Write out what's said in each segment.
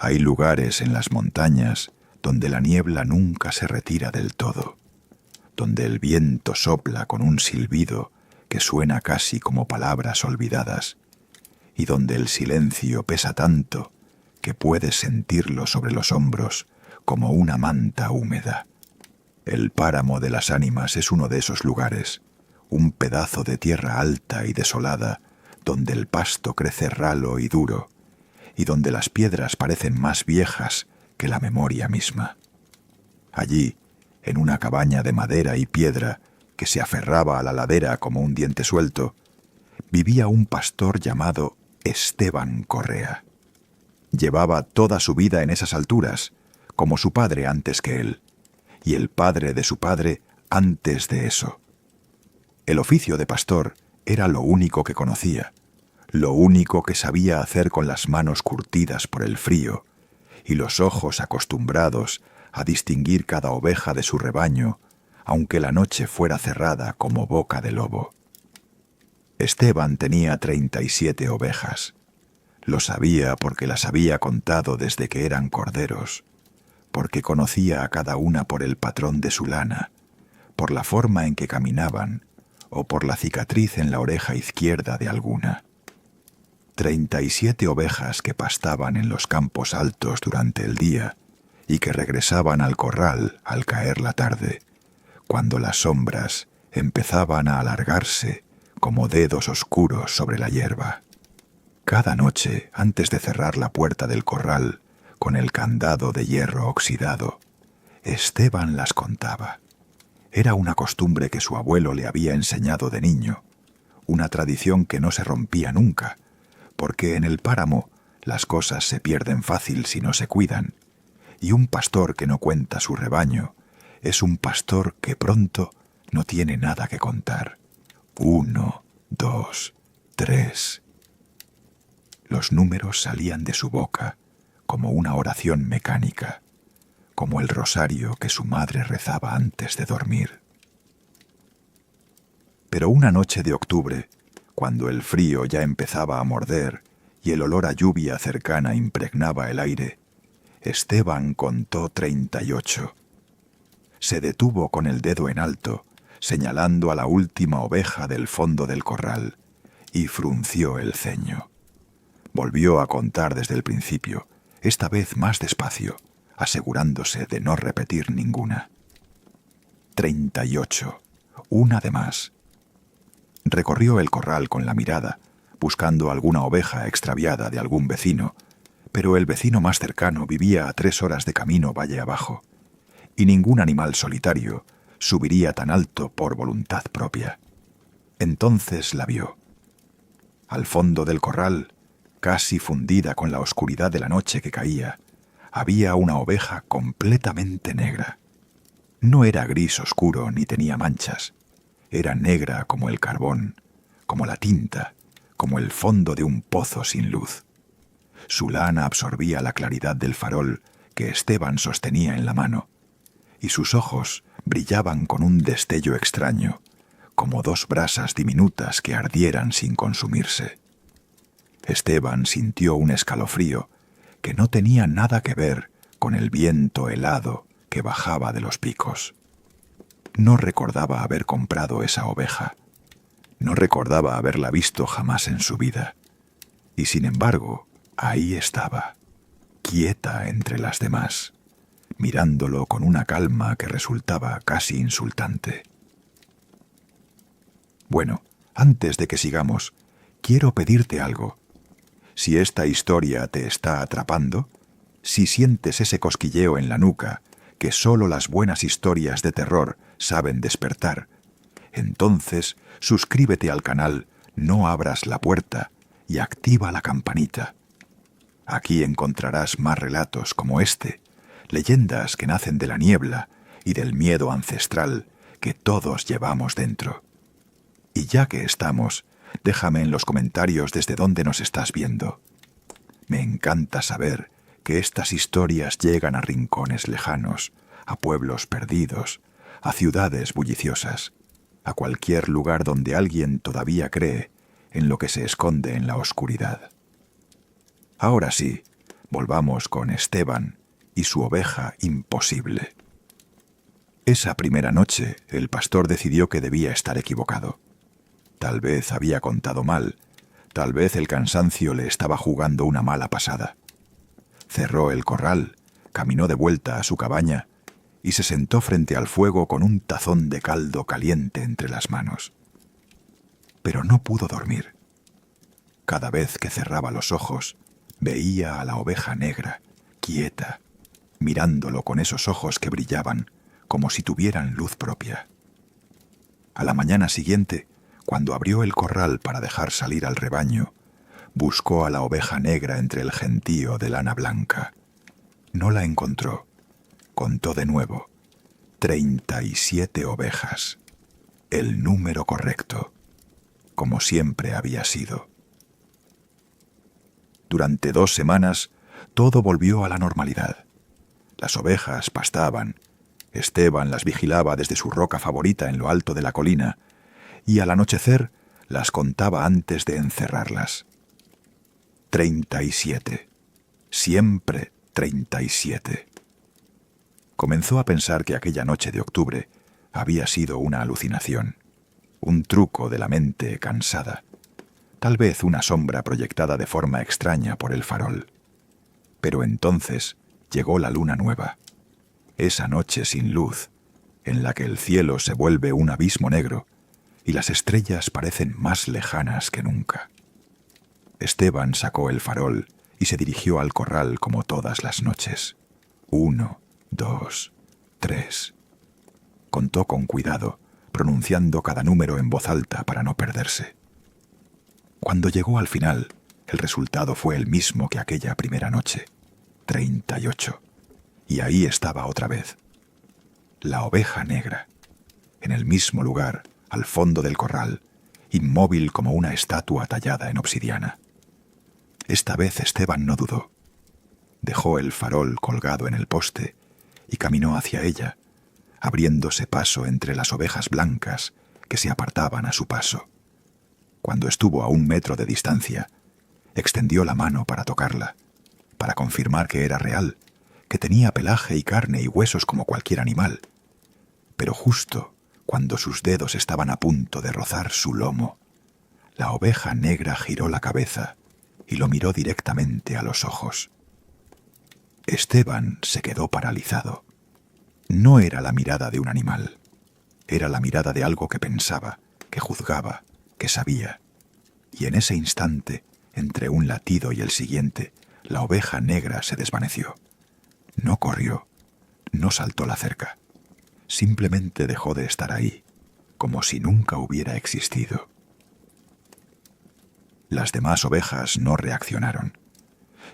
Hay lugares en las montañas donde la niebla nunca se retira del todo, donde el viento sopla con un silbido que suena casi como palabras olvidadas, y donde el silencio pesa tanto que puedes sentirlo sobre los hombros como una manta húmeda. El páramo de las ánimas es uno de esos lugares, un pedazo de tierra alta y desolada, donde el pasto crece ralo y duro, y donde las piedras parecen más viejas que la memoria misma. Allí, en una cabaña de madera y piedra que se aferraba a la ladera como un diente suelto, vivía un pastor llamado Esteban Correa. Llevaba toda su vida en esas alturas, como su padre antes que él, y el padre de su padre antes de eso. El oficio de pastor era lo único que conocía, lo único que sabía hacer con las manos curtidas por el frío y los ojos acostumbrados a distinguir cada oveja de su rebaño, aunque la noche fuera cerrada como boca de lobo. Esteban tenía 37 ovejas. Lo sabía porque las había contado desde que eran corderos, porque conocía a cada una por el patrón de su lana, por la forma en que caminaban o por la cicatriz en la oreja izquierda de alguna. 37 ovejas que pastaban en los campos altos durante el día y que regresaban al corral al caer la tarde, cuando las sombras empezaban a alargarse como dedos oscuros sobre la hierba. Cada noche, antes de cerrar la puerta del corral con el candado de hierro oxidado, Esteban las contaba. Era una costumbre que su abuelo le había enseñado de niño, una tradición que no se rompía nunca, porque en el páramo las cosas se pierden fácil si no se cuidan, y un pastor que no cuenta su rebaño es un pastor que pronto no tiene nada que contar. 1, 2, 3. Los números salían de su boca como una oración mecánica, como el rosario que su madre rezaba antes de dormir. Pero una noche de octubre, cuando el frío ya empezaba a morder y el olor a lluvia cercana impregnaba el aire, Esteban contó 38. Se detuvo con el dedo en alto, señalando a la última oveja del fondo del corral, y frunció el ceño. Volvió a contar desde el principio, esta vez más despacio, asegurándose de no repetir ninguna. 38, una de más. Recorrió el corral con la mirada, buscando alguna oveja extraviada de algún vecino, pero el vecino más cercano vivía a 3 horas de camino valle abajo, y ningún animal solitario subiría tan alto por voluntad propia. Entonces la vio. Al fondo del corral, casi fundida con la oscuridad de la noche que caía, había una oveja completamente negra. No era gris oscuro ni tenía manchas. Era negra como el carbón, como la tinta, como el fondo de un pozo sin luz. Su lana absorbía la claridad del farol que Esteban sostenía en la mano, y sus ojos brillaban con un destello extraño, como 2 brasas diminutas que ardieran sin consumirse. Esteban sintió un escalofrío que no tenía nada que ver con el viento helado que bajaba de los picos. No recordaba haber comprado esa oveja. No recordaba haberla visto jamás en su vida. Y sin embargo, ahí estaba, quieta entre las demás, mirándolo con una calma que resultaba casi insultante. Bueno, antes de que sigamos, quiero pedirte algo. Si esta historia te está atrapando, si sientes ese cosquilleo en la nuca que solo las buenas historias de terror saben despertar, entonces suscríbete al canal No Abras la Puerta y activa la campanita. Aquí encontrarás más relatos como este, leyendas que nacen de la niebla y del miedo ancestral que todos llevamos dentro. Y ya que estamos, déjame en los comentarios desde dónde nos estás viendo. Me encanta saber que estas historias llegan a rincones lejanos, a pueblos perdidos, a ciudades bulliciosas, a cualquier lugar donde alguien todavía cree en lo que se esconde en la oscuridad. Ahora sí, volvamos con Esteban y su oveja imposible. Esa primera noche el pastor decidió que debía estar equivocado. Tal vez había contado mal, tal vez el cansancio le estaba jugando una mala pasada. Cerró el corral, caminó de vuelta a su cabaña y se sentó frente al fuego con un tazón de caldo caliente entre las manos. Pero no pudo dormir. Cada vez que cerraba los ojos, veía a la oveja negra, quieta, mirándolo con esos ojos que brillaban como si tuvieran luz propia. A la mañana siguiente, cuando abrió el corral para dejar salir al rebaño, buscó a la oveja negra entre el gentío de lana blanca. No la encontró. Contó de nuevo. 37 ovejas. El número correcto, como siempre había sido. Durante 2 semanas, todo volvió a la normalidad. Las ovejas pastaban. Esteban las vigilaba desde su roca favorita en lo alto de la colina, y al anochecer las contaba antes de encerrarlas. 37. Siempre 37. Comenzó a pensar que aquella noche de octubre había sido una alucinación, un truco de la mente cansada, tal vez una sombra proyectada de forma extraña por el farol. Pero entonces llegó la luna nueva, esa noche sin luz, en la que el cielo se vuelve un abismo negro y las estrellas parecen más lejanas que nunca. Esteban sacó el farol y se dirigió al corral como todas las noches. 1, 2, 3. Contó con cuidado, pronunciando cada número en voz alta para no perderse. Cuando llegó al final, el resultado fue el mismo que aquella primera noche. 38. Y ahí estaba otra vez. La oveja negra, en el mismo lugar, al fondo del corral, inmóvil como una estatua tallada en obsidiana. Esta vez Esteban no dudó. Dejó el farol colgado en el poste y caminó hacia ella, abriéndose paso entre las ovejas blancas que se apartaban a su paso. Cuando estuvo a 1 metro de distancia, extendió la mano para tocarla, para confirmar que era real, que tenía pelaje y carne y huesos como cualquier animal. Pero justo cuando sus dedos estaban a punto de rozar su lomo, la oveja negra giró la cabeza y lo miró directamente a los ojos. Esteban se quedó paralizado. No era la mirada de un animal, era la mirada de algo que pensaba, que juzgaba, que sabía. Y en ese instante, entre un latido y el siguiente, la oveja negra se desvaneció. No corrió, no saltó la cerca. Simplemente dejó de estar ahí, como si nunca hubiera existido. Las demás ovejas no reaccionaron.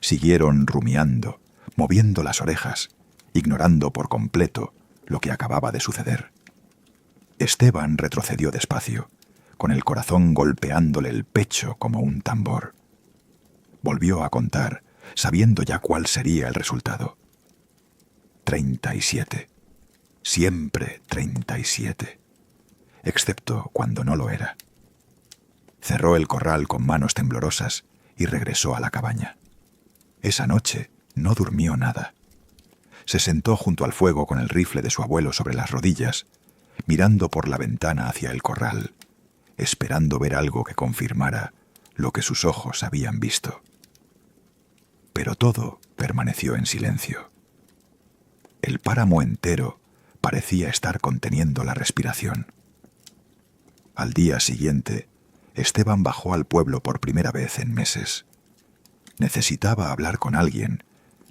Siguieron rumiando, moviendo las orejas, ignorando por completo lo que acababa de suceder. Esteban retrocedió despacio, con el corazón golpeándole el pecho como un tambor. Volvió a contar, sabiendo ya cuál sería el resultado. 37. Siempre 37. Excepto cuando no lo era. Cerró el corral con manos temblorosas y regresó a la cabaña. Esa noche no durmió nada. Se sentó junto al fuego con el rifle de su abuelo sobre las rodillas, mirando por la ventana hacia el corral, esperando ver algo que confirmara lo que sus ojos habían visto. Pero todo permaneció en silencio. El páramo entero parecía estar conteniendo la respiración. Al día siguiente, Esteban bajó al pueblo por primera vez en meses. Necesitaba hablar con alguien,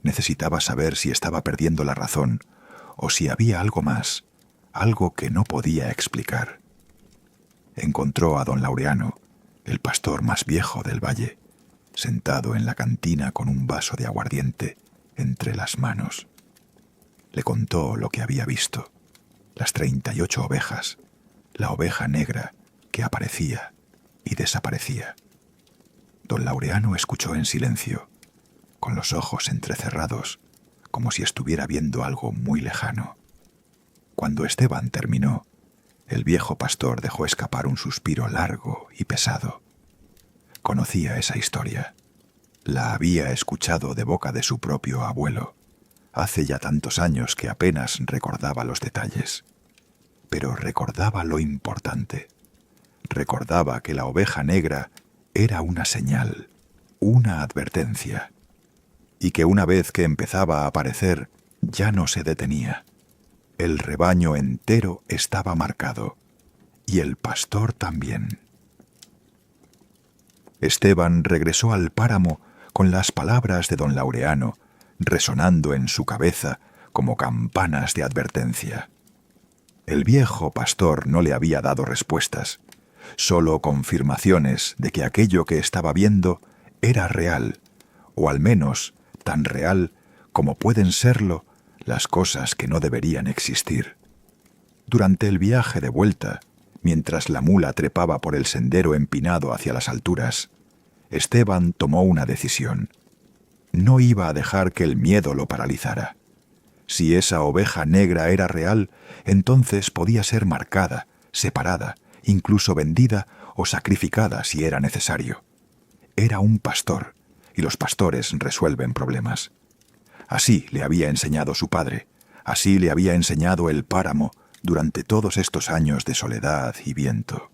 necesitaba saber si estaba perdiendo la razón o si había algo más, algo que no podía explicar. Encontró a don Laureano, el pastor más viejo del valle, sentado en la cantina con un vaso de aguardiente entre las manos. Le contó lo que había visto, las 38 ovejas, la oveja negra que aparecía y desaparecía. Don Laureano escuchó en silencio, con los ojos entrecerrados, como si estuviera viendo algo muy lejano. Cuando Esteban terminó, el viejo pastor dejó escapar un suspiro largo y pesado. Conocía esa historia. La había escuchado de boca de su propio abuelo, hace ya tantos años que apenas recordaba los detalles. Pero recordaba lo importante. Recordaba que la oveja negra era una señal, una advertencia, y que una vez que empezaba a aparecer, ya no se detenía. El rebaño entero estaba marcado, y el pastor también. Esteban regresó al páramo con las palabras de don Laureano resonando en su cabeza como campanas de advertencia. El viejo pastor no le había dado respuestas, solo confirmaciones de que aquello que estaba viendo era real, o al menos tan real como pueden serlo las cosas que no deberían existir. Durante el viaje de vuelta, mientras la mula trepaba por el sendero empinado hacia las alturas, Esteban tomó una decisión. No iba a dejar que el miedo lo paralizara. Si esa oveja negra era real, entonces podía ser marcada, separada, incluso vendida o sacrificada si era necesario. Era un pastor, y los pastores resuelven problemas. Así le había enseñado su padre, así le había enseñado el páramo durante todos estos años de soledad y viento.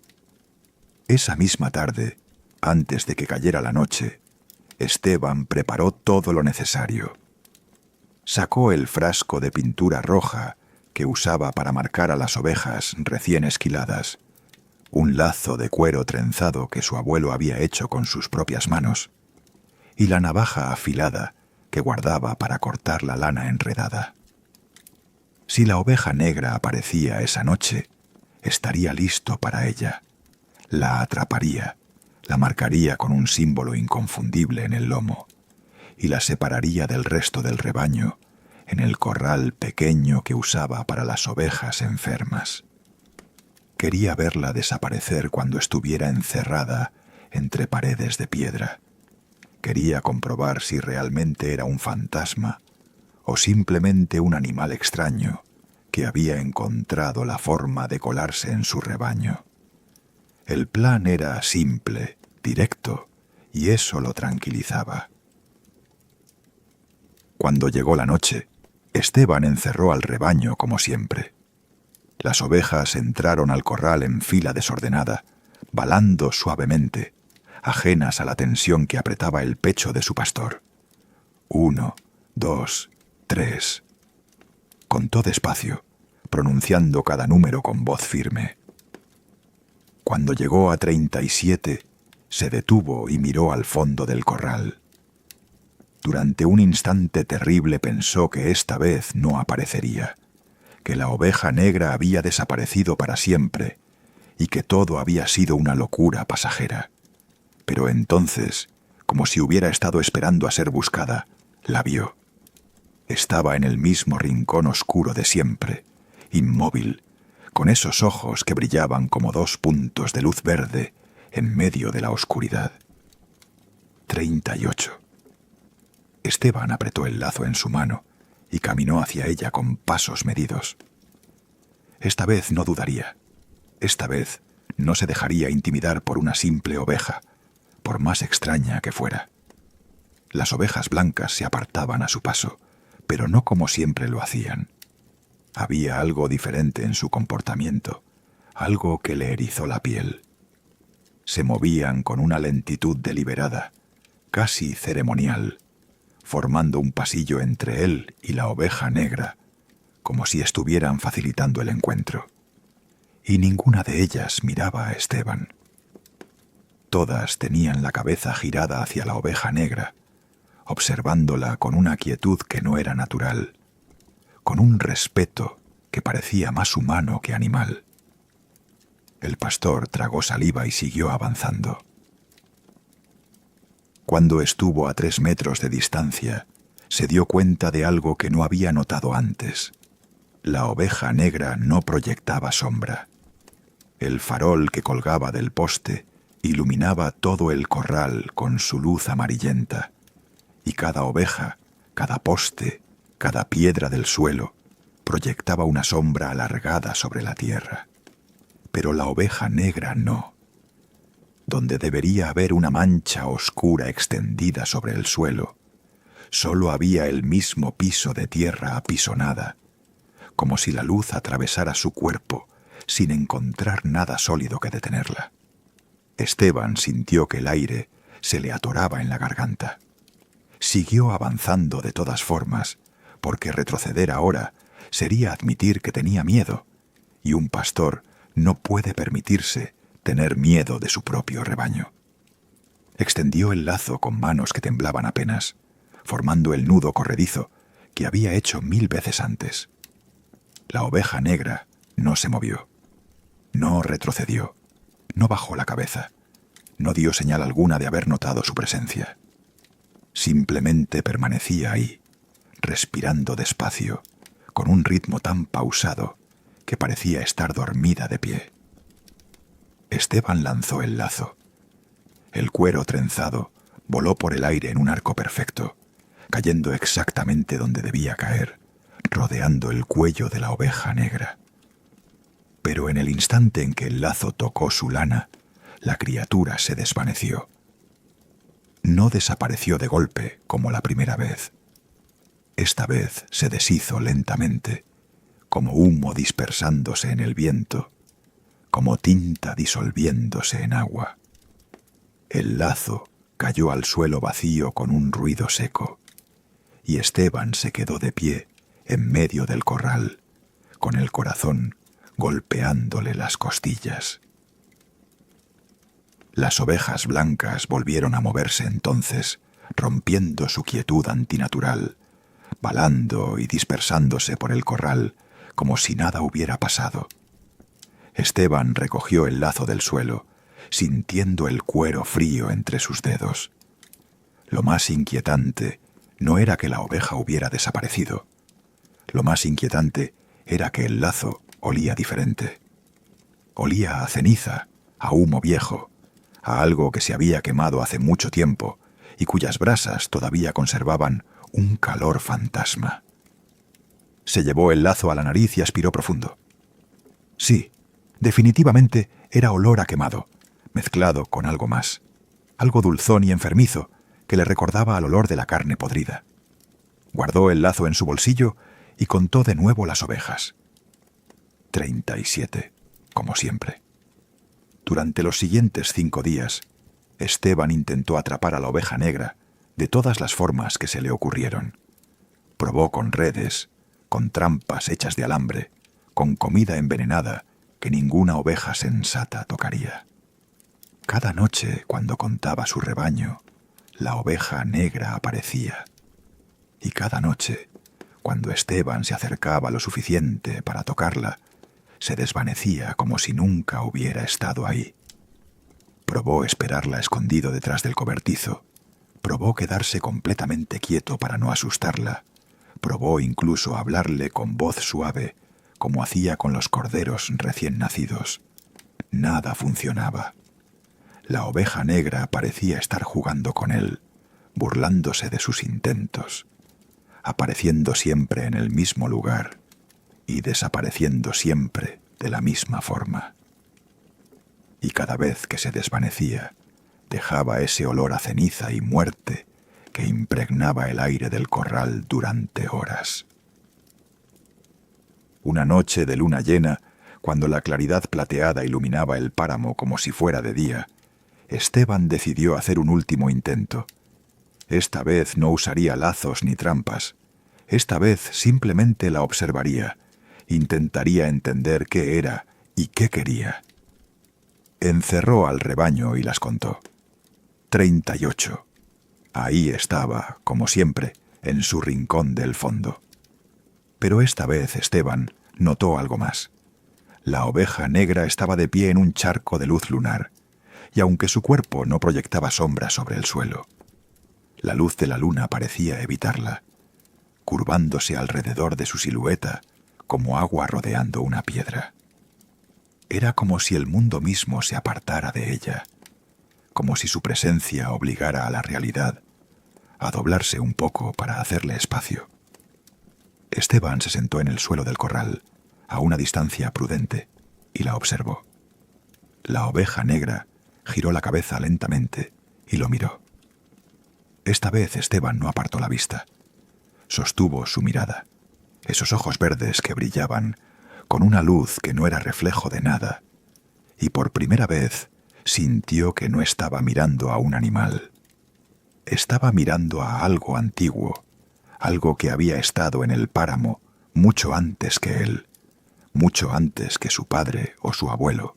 Esa misma tarde, antes de que cayera la noche, Esteban preparó todo lo necesario. Sacó el frasco de pintura roja que usaba para marcar a las ovejas recién esquiladas, un lazo de cuero trenzado que su abuelo había hecho con sus propias manos, y la navaja afilada que guardaba para cortar la lana enredada. Si la oveja negra aparecía esa noche, estaría listo para ella. La atraparía, la marcaría con un símbolo inconfundible en el lomo y la separaría del resto del rebaño en el corral pequeño que usaba para las ovejas enfermas. Quería verla desaparecer cuando estuviera encerrada entre paredes de piedra. Quería comprobar si realmente era un fantasma o simplemente un animal extraño que había encontrado la forma de colarse en su rebaño. El plan era simple, directo, y eso lo tranquilizaba. Cuando llegó la noche, Esteban encerró al rebaño como siempre. Las ovejas entraron al corral en fila desordenada, balando suavemente, ajenas a la tensión que apretaba el pecho de su pastor. 1, 2, 3. Contó despacio, pronunciando cada número con voz firme. Cuando llegó a 37, se detuvo y miró al fondo del corral. Durante un instante terrible pensó que esta vez no aparecería, que la oveja negra había desaparecido para siempre y que todo había sido una locura pasajera. Pero entonces, como si hubiera estado esperando a ser buscada, la vio. Estaba en el mismo rincón oscuro de siempre, inmóvil, con esos ojos que brillaban como 2 puntos de luz verde en medio de la oscuridad. 38. Esteban apretó el lazo en su mano y caminó hacia ella con pasos medidos. Esta vez no dudaría. Esta vez no se dejaría intimidar por una simple oveja, por más extraña que fuera. Las ovejas blancas se apartaban a su paso, pero no como siempre lo hacían. Había algo diferente en su comportamiento, algo que le erizó la piel. Se movían con una lentitud deliberada, casi ceremonial, formando un pasillo entre él y la oveja negra, como si estuvieran facilitando el encuentro. Y ninguna de ellas miraba a Esteban. Todas tenían la cabeza girada hacia la oveja negra, observándola con una quietud que no era natural, con un respeto que parecía más humano que animal. El pastor tragó saliva y siguió avanzando. Cuando estuvo a 3 metros de distancia, se dio cuenta de algo que no había notado antes. La oveja negra no proyectaba sombra. El farol que colgaba del poste iluminaba todo el corral con su luz amarillenta, y cada oveja, cada poste, cada piedra del suelo, proyectaba una sombra alargada sobre la tierra. Pero la oveja negra no. donde debería haber una mancha oscura extendida sobre el suelo, solo había el mismo piso de tierra apisonada, como si la luz atravesara su cuerpo sin encontrar nada sólido que detenerla. Esteban sintió que el aire se le atoraba en la garganta. Siguió avanzando de todas formas, porque retroceder ahora sería admitir que tenía miedo, y un pastor no puede permitirse tener miedo de su propio rebaño. Extendió el lazo con manos que temblaban apenas, formando el nudo corredizo que había hecho 1000 veces antes. La oveja negra no se movió, no retrocedió, no bajó la cabeza, no dio señal alguna de haber notado su presencia. Simplemente permanecía ahí, respirando despacio, con un ritmo tan pausado que parecía estar dormida de pie. Esteban lanzó el lazo. El cuero trenzado voló por el aire en un arco perfecto, cayendo exactamente donde debía caer, rodeando el cuello de la oveja negra. Pero en el instante en que el lazo tocó su lana, la criatura se desvaneció. No desapareció de golpe como la primera vez. Esta vez se deshizo lentamente, como humo dispersándose en el viento, como tinta disolviéndose en agua. El lazo cayó al suelo vacío con un ruido seco, y Esteban se quedó de pie en medio del corral, con el corazón golpeándole las costillas. Las ovejas blancas volvieron a moverse entonces, rompiendo su quietud antinatural, balando y dispersándose por el corral como si nada hubiera pasado. Esteban recogió el lazo del suelo, sintiendo el cuero frío entre sus dedos. Lo más inquietante no era que la oveja hubiera desaparecido. Lo más inquietante era que el lazo olía diferente. Olía a ceniza, a humo viejo, a algo que se había quemado hace mucho tiempo y cuyas brasas todavía conservaban un calor fantasma. Se llevó el lazo a la nariz y aspiró profundo. Sí, definitivamente era olor a quemado, mezclado con algo más, algo dulzón y enfermizo que le recordaba al olor de la carne podrida. Guardó el lazo en su bolsillo y contó de nuevo las ovejas. 37, como siempre. Durante los siguientes 5 días, Esteban intentó atrapar a la oveja negra de todas las formas que se le ocurrieron. Probó con redes, con trampas hechas de alambre, con comida envenenada que ninguna oveja sensata tocaría. Cada noche, cuando contaba su rebaño, la oveja negra aparecía. Y cada noche, cuando Esteban se acercaba lo suficiente para tocarla, se desvanecía como si nunca hubiera estado ahí. Probó esperarla escondido detrás del cobertizo, probó quedarse completamente quieto para no asustarla, probó incluso hablarle con voz suave, como hacía con los corderos recién nacidos. Nada funcionaba. La oveja negra parecía estar jugando con él, burlándose de sus intentos, apareciendo siempre en el mismo lugar y desapareciendo siempre de la misma forma. Y cada vez que se desvanecía, dejaba ese olor a ceniza y muerte que impregnaba el aire del corral durante horas. Una noche de luna llena, cuando la claridad plateada iluminaba el páramo como si fuera de día, Esteban decidió hacer un último intento. Esta vez no usaría lazos ni trampas. Esta vez simplemente la observaría, intentaría entender qué era y qué quería. Encerró al rebaño y las contó. 38. Ahí estaba, como siempre, en su rincón del fondo. Pero esta vez Esteban notó algo más. La oveja negra estaba de pie en un charco de luz lunar, y aunque su cuerpo no proyectaba sombra sobre el suelo, la luz de la luna parecía evitarla, curvándose alrededor de su silueta como agua rodeando una piedra. Era como si el mundo mismo se apartara de ella, como si su presencia obligara a la realidad a doblarse un poco para hacerle espacio. Esteban se sentó en el suelo del corral, a una distancia prudente, y la observó. La oveja negra giró la cabeza lentamente y lo miró. Esta vez Esteban no apartó la vista. Sostuvo su mirada, esos ojos verdes que brillaban con una luz que no era reflejo de nada, y por primera vez sintió que no estaba mirando a un animal. Estaba mirando a algo antiguo, algo que había estado en el páramo mucho antes que él, mucho antes que su padre o su abuelo,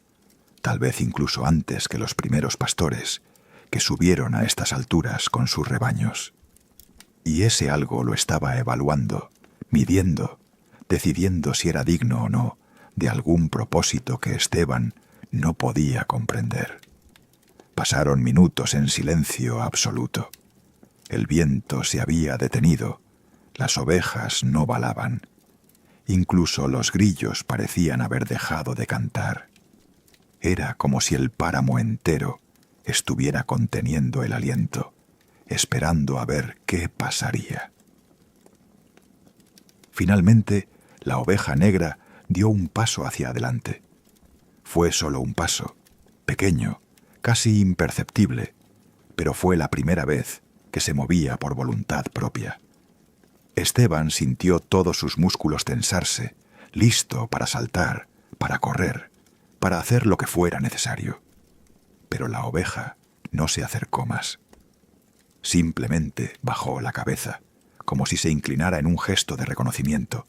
tal vez incluso antes que los primeros pastores que subieron a estas alturas con sus rebaños. Y ese algo lo estaba evaluando, midiendo, decidiendo si era digno o no de algún propósito que Esteban no podía comprender. Pasaron minutos en silencio absoluto. El viento se había detenido, las ovejas no balaban, incluso los grillos parecían haber dejado de cantar. Era como si el páramo entero estuviera conteniendo el aliento, esperando a ver qué pasaría. Finalmente, la oveja negra dio un paso hacia adelante. Fue solo un paso, pequeño, casi imperceptible, pero fue la primera vez que se movía por voluntad propia. Esteban sintió todos sus músculos tensarse, listo para saltar, para correr, para hacer lo que fuera necesario. Pero la oveja no se acercó más. Simplemente bajó la cabeza, como si se inclinara en un gesto de reconocimiento,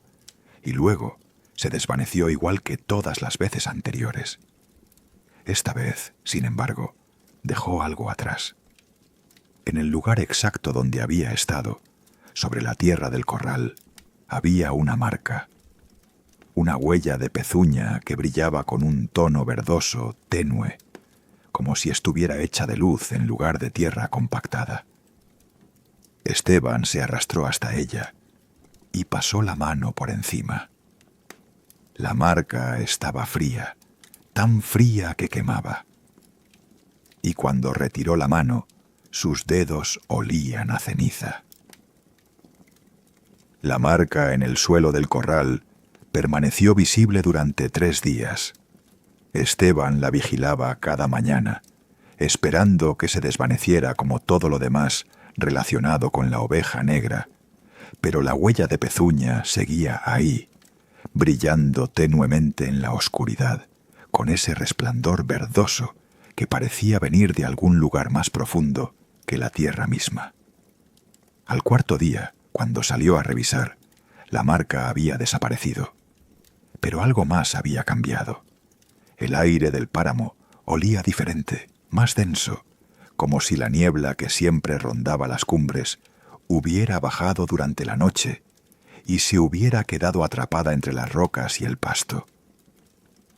y luego se desvaneció igual que todas las veces anteriores. Esta vez, sin embargo, dejó algo atrás. En el lugar exacto donde había estado, sobre la tierra del corral, había una marca, una huella de pezuña que brillaba con un tono verdoso, tenue, como si estuviera hecha de luz en lugar de tierra compactada. Esteban se arrastró hasta ella y pasó la mano por encima. La marca estaba fría, tan fría que quemaba. Y cuando retiró la mano, sus dedos olían a ceniza. La marca en el suelo del corral permaneció visible durante 3 días. Esteban la vigilaba cada mañana, esperando que se desvaneciera como todo lo demás relacionado con la oveja negra, pero la huella de pezuña seguía ahí, brillando tenuemente en la oscuridad, con ese resplandor verdoso que parecía venir de algún lugar más profundo que la tierra misma. Al 4.º día, cuando salió a revisar, la marca había desaparecido. Pero algo más había cambiado. El aire del páramo olía diferente, más denso, como si la niebla que siempre rondaba las cumbres hubiera bajado durante la noche y se hubiera quedado atrapada entre las rocas y el pasto.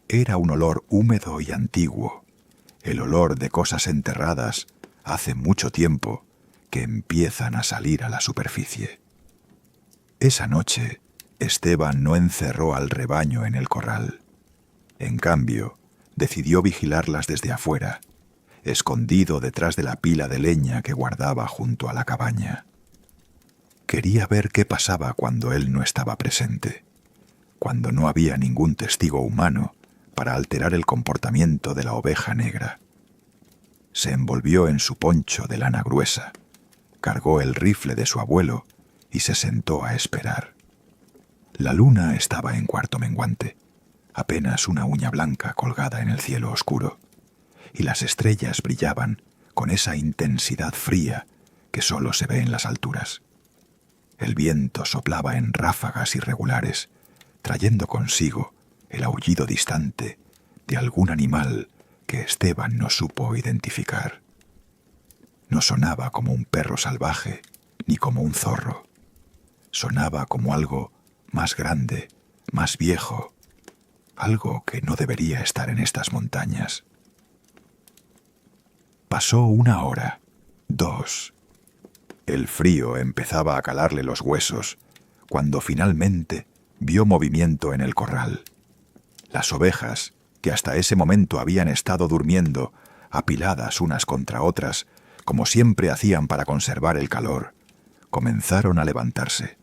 Era un olor húmedo y antiguo, el olor de cosas enterradas hace mucho tiempo que empiezan a salir a la superficie. Esa noche, Esteban no encerró al rebaño en el corral. En cambio, decidió vigilarlas desde afuera, escondido detrás de la pila de leña que guardaba junto a la cabaña. Quería ver qué pasaba cuando él no estaba presente, cuando no había ningún testigo humano para alterar el comportamiento de la oveja negra. Se envolvió en su poncho de lana gruesa, cargó el rifle de su abuelo y se sentó a esperar. La luna estaba en cuarto menguante, apenas una uña blanca colgada en el cielo oscuro, y las estrellas brillaban con esa intensidad fría que solo se ve en las alturas. El viento soplaba en ráfagas irregulares, trayendo consigo el aullido distante de algún animal que Esteban no supo identificar. No sonaba como un perro salvaje ni como un zorro. Sonaba como algo más grande, más viejo, algo que no debería estar en estas montañas. Pasó 1 hora, 2. El frío empezaba a calarle los huesos cuando finalmente vio movimiento en el corral. Las ovejas, que hasta ese momento habían estado durmiendo, apiladas unas contra otras, como siempre hacían para conservar el calor, comenzaron a levantarse.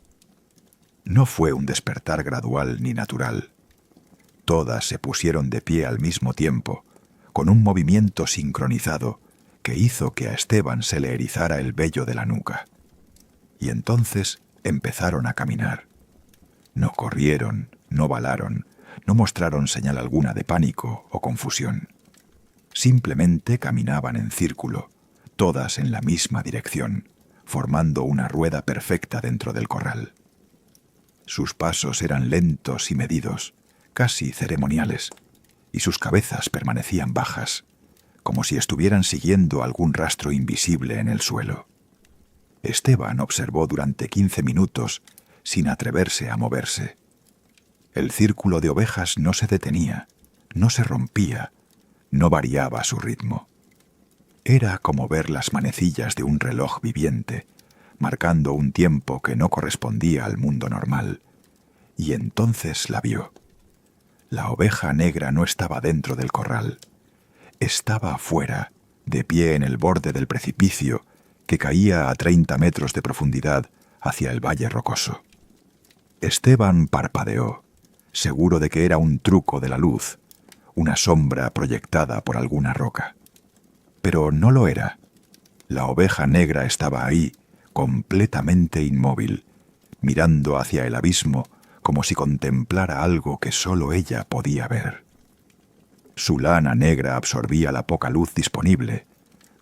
No fue un despertar gradual ni natural. Todas se pusieron de pie al mismo tiempo, con un movimiento sincronizado que hizo que a Esteban se le erizara el vello de la nuca. Y entonces empezaron a caminar. No corrieron, no balaron, no mostraron señal alguna de pánico o confusión. Simplemente caminaban en círculo, todas en la misma dirección, formando una rueda perfecta dentro del corral. Sus pasos eran lentos y medidos, casi ceremoniales, y sus cabezas permanecían bajas, como si estuvieran siguiendo algún rastro invisible en el suelo. Esteban observó durante 15 minutos sin atreverse a moverse. El círculo de ovejas no se detenía, no se rompía, no variaba su ritmo. Era como ver las manecillas de un reloj viviente, marcando un tiempo que no correspondía al mundo normal. Y entonces la vio. La oveja negra no estaba dentro del corral. Estaba afuera, de pie en el borde del precipicio que caía a 30 metros de profundidad hacia el valle rocoso. Esteban parpadeó, seguro de que era un truco de la luz, una sombra proyectada por alguna roca. Pero no lo era. La oveja negra estaba ahí, completamente inmóvil, mirando hacia el abismo como si contemplara algo que solo ella podía ver. Su lana negra absorbía la poca luz disponible,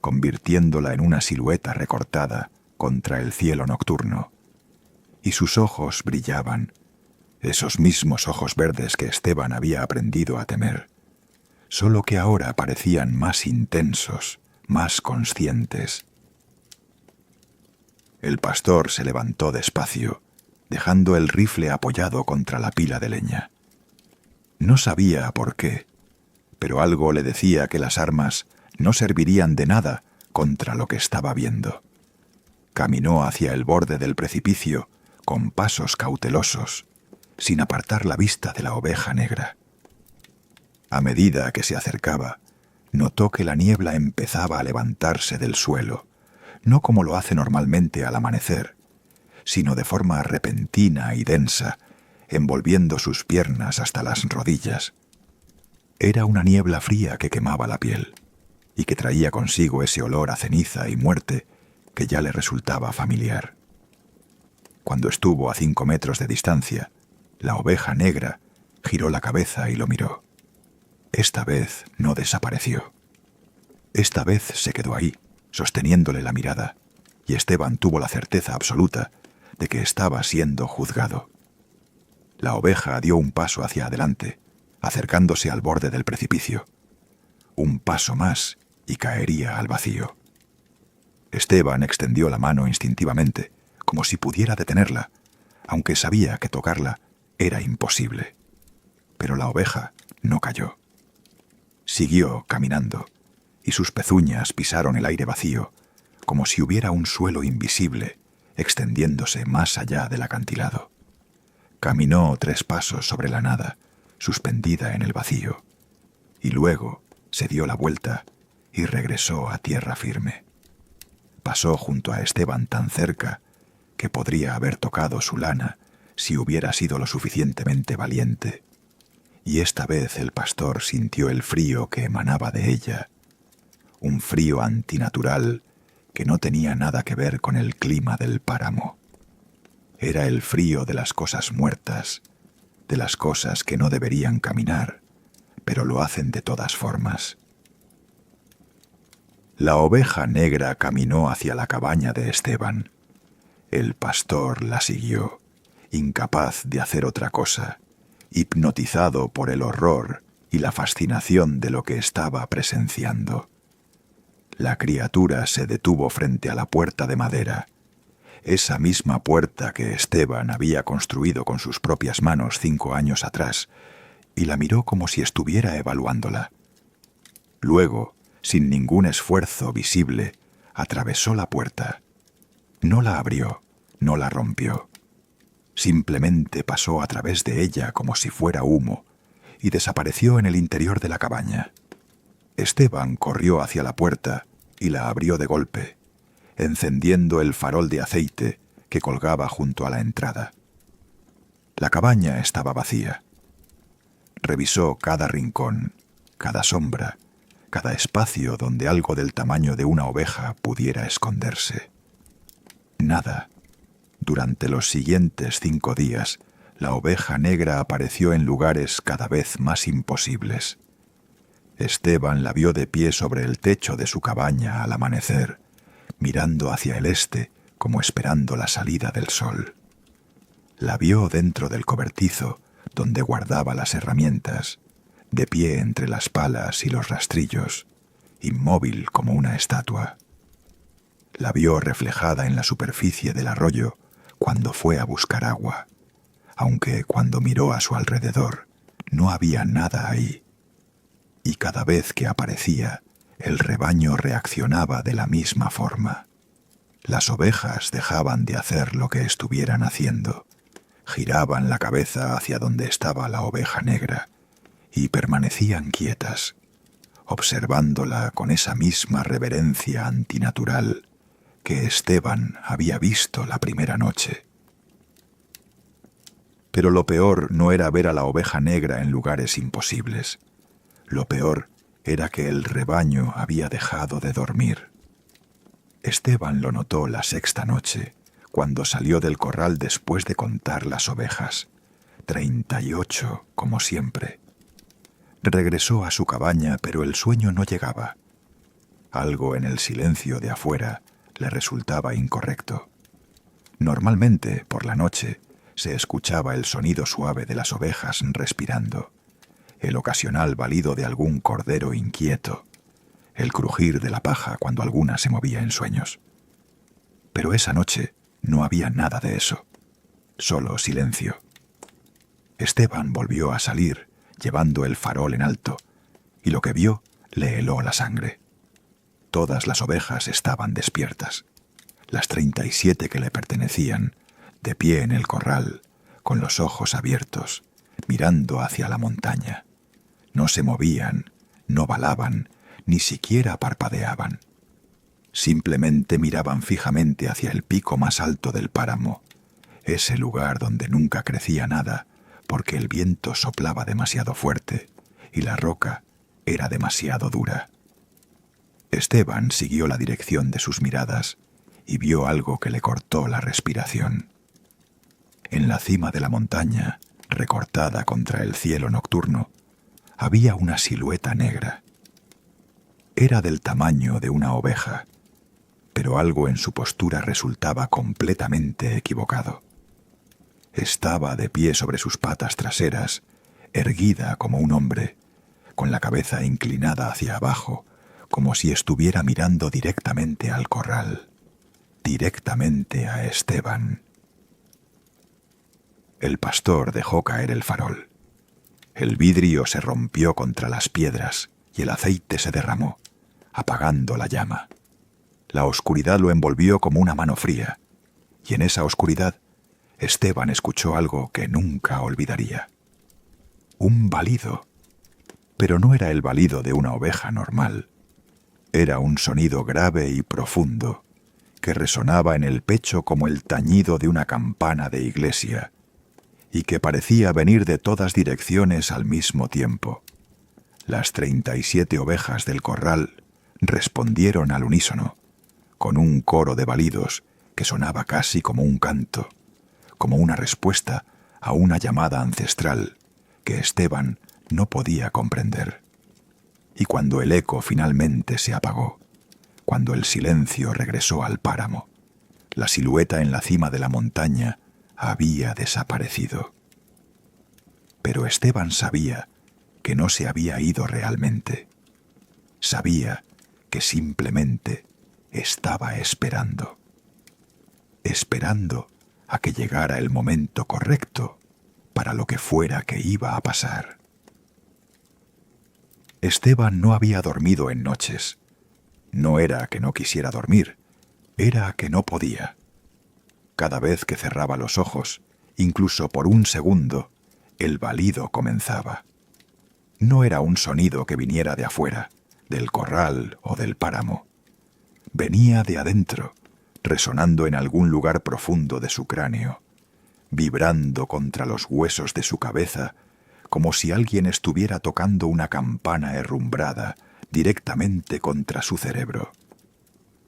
convirtiéndola en una silueta recortada contra el cielo nocturno. Y sus ojos brillaban, esos mismos ojos verdes que Esteban había aprendido a temer, solo que ahora parecían más intensos, más conscientes. El pastor se levantó despacio, dejando el rifle apoyado contra la pila de leña. No sabía por qué, pero algo le decía que las armas no servirían de nada contra lo que estaba viendo. Caminó hacia el borde del precipicio con pasos cautelosos, sin apartar la vista de la oveja negra. A medida que se acercaba, notó que la niebla empezaba a levantarse del suelo, no como lo hace normalmente al amanecer, sino de forma repentina y densa, envolviendo sus piernas hasta las rodillas. Era una niebla fría que quemaba la piel, y que traía consigo ese olor a ceniza y muerte que ya le resultaba familiar. Cuando estuvo a 5 metros de distancia, la oveja negra giró la cabeza y lo miró. Esta vez no desapareció. Esta vez se quedó ahí, sosteniéndole la mirada, y Esteban tuvo la certeza absoluta de que estaba siendo juzgado. La oveja dio un paso hacia adelante, acercándose al borde del precipicio. Un paso más y caería al vacío. Esteban extendió la mano instintivamente, como si pudiera detenerla, aunque sabía que tocarla era imposible. Pero la oveja no cayó. Siguió caminando, y sus pezuñas pisaron el aire vacío, como si hubiera un suelo invisible extendiéndose más allá del acantilado. Caminó 3 pasos sobre la nada, suspendida en el vacío, y luego se dio la vuelta y regresó a tierra firme. Pasó junto a Esteban tan cerca que podría haber tocado su lana si hubiera sido lo suficientemente valiente. Y esta vez el pastor sintió el frío que emanaba de ella, un frío antinatural que no tenía nada que ver con el clima del páramo. Era el frío de las cosas muertas, de las cosas que no deberían caminar, pero lo hacen de todas formas. La oveja negra caminó hacia la cabaña de Esteban. El pastor la siguió, incapaz de hacer otra cosa, hipnotizado por el horror y la fascinación de lo que estaba presenciando. La criatura se detuvo frente a la puerta de madera, esa misma puerta que Esteban había construido con sus propias manos 5 años atrás, y la miró como si estuviera evaluándola. Luego, sin ningún esfuerzo visible, atravesó la puerta. No la abrió, no la rompió. Simplemente pasó a través de ella como si fuera humo y desapareció en el interior de la cabaña. Esteban corrió hacia la puerta y la abrió de golpe, encendiendo el farol de aceite que colgaba junto a la entrada. La cabaña estaba vacía. Revisó cada rincón, cada sombra, cada espacio donde algo del tamaño de una oveja pudiera esconderse. Nada. Durante los siguientes 5 días, la oveja negra apareció en lugares cada vez más imposibles. Esteban la vio de pie sobre el techo de su cabaña al amanecer, mirando hacia el este como esperando la salida del sol. La vio dentro del cobertizo donde guardaba las herramientas, de pie entre las palas y los rastrillos, inmóvil como una estatua. La vio reflejada en la superficie del arroyo cuando fue a buscar agua, aunque cuando miró a su alrededor no había nada ahí. Y cada vez que aparecía, el rebaño reaccionaba de la misma forma. Las ovejas dejaban de hacer lo que estuvieran haciendo, giraban la cabeza hacia donde estaba la oveja negra y permanecían quietas, observándola con esa misma reverencia antinatural que Esteban había visto la primera noche. Pero lo peor no era ver a la oveja negra en lugares imposibles. Lo peor era que el rebaño había dejado de dormir. Esteban lo notó la 6ª noche, cuando salió del corral después de contar las ovejas. 38, como siempre. Regresó a su cabaña, pero el sueño no llegaba. Algo en el silencio de afuera le resultaba incorrecto. Normalmente, por la noche, se escuchaba el sonido suave de las ovejas respirando, el ocasional balido de algún cordero inquieto, el crujir de la paja cuando alguna se movía en sueños. Pero esa noche no había nada de eso, solo silencio. Esteban volvió a salir, llevando el farol en alto, y lo que vio le heló la sangre. Todas las ovejas estaban despiertas, las 37 que le pertenecían, de pie en el corral, con los ojos abiertos, mirando hacia la montaña. No se movían, no balaban, ni siquiera parpadeaban. Simplemente miraban fijamente hacia el pico más alto del páramo, ese lugar donde nunca crecía nada, porque el viento soplaba demasiado fuerte y la roca era demasiado dura. Esteban siguió la dirección de sus miradas y vio algo que le cortó la respiración. En la cima de la montaña, recortada contra el cielo nocturno, había una silueta negra. Era del tamaño de una oveja, pero algo en su postura resultaba completamente equivocado. Estaba de pie sobre sus patas traseras, erguida como un hombre, con la cabeza inclinada hacia abajo, como si estuviera mirando directamente al corral, directamente a Esteban. El pastor dejó caer el farol. El vidrio se rompió contra las piedras y el aceite se derramó, apagando la llama. La oscuridad lo envolvió como una mano fría, y en esa oscuridad Esteban escuchó algo que nunca olvidaría. Un balido, pero no era el balido de una oveja normal. Era un sonido grave y profundo, que resonaba en el pecho como el tañido de una campana de iglesia, y que parecía venir de todas direcciones al mismo tiempo. Las 37 ovejas del corral respondieron al unísono, con un coro de balidos que sonaba casi como un canto, como una respuesta a una llamada ancestral que Esteban no podía comprender. Y cuando el eco finalmente se apagó, cuando el silencio regresó al páramo, la silueta en la cima de la montaña había desaparecido. Pero Esteban sabía que no se había ido realmente. Sabía que simplemente estaba esperando. Esperando a que llegara el momento correcto para lo que fuera que iba a pasar. Esteban no había dormido en noches. No era que no quisiera dormir, era que no podía. Cada vez que cerraba los ojos, incluso por un segundo, el balido comenzaba. No era un sonido que viniera de afuera, del corral o del páramo. Venía de adentro, resonando en algún lugar profundo de su cráneo, vibrando contra los huesos de su cabeza, como si alguien estuviera tocando una campana herrumbrada directamente contra su cerebro.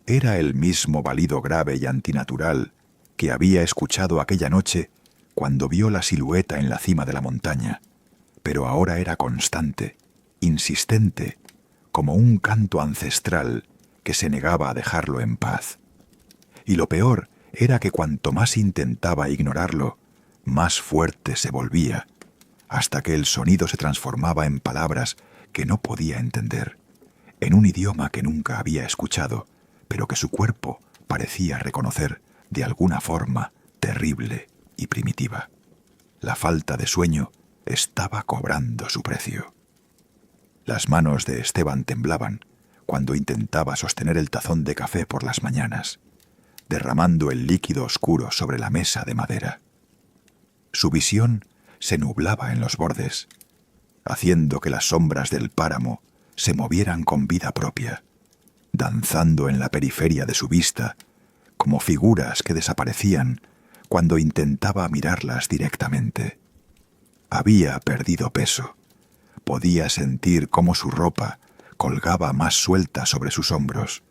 Era el mismo balido grave y antinatural que había escuchado aquella noche cuando vio la silueta en la cima de la montaña, pero ahora era constante, insistente, como un canto ancestral que se negaba a dejarlo en paz. Y lo peor era que cuanto más intentaba ignorarlo, más fuerte se volvía, hasta que el sonido se transformaba en palabras que no podía entender, en un idioma que nunca había escuchado, pero que su cuerpo parecía reconocer de alguna forma terrible y primitiva. La falta de sueño estaba cobrando su precio. Las manos de Esteban temblaban cuando intentaba sostener el tazón de café por las mañanas, derramando el líquido oscuro sobre la mesa de madera. Su visión se nublaba en los bordes, haciendo que las sombras del páramo se movieran con vida propia, danzando en la periferia de su vista como figuras que desaparecían cuando intentaba mirarlas directamente. Había perdido peso. Podía sentir cómo su ropa colgaba más suelta sobre sus hombros,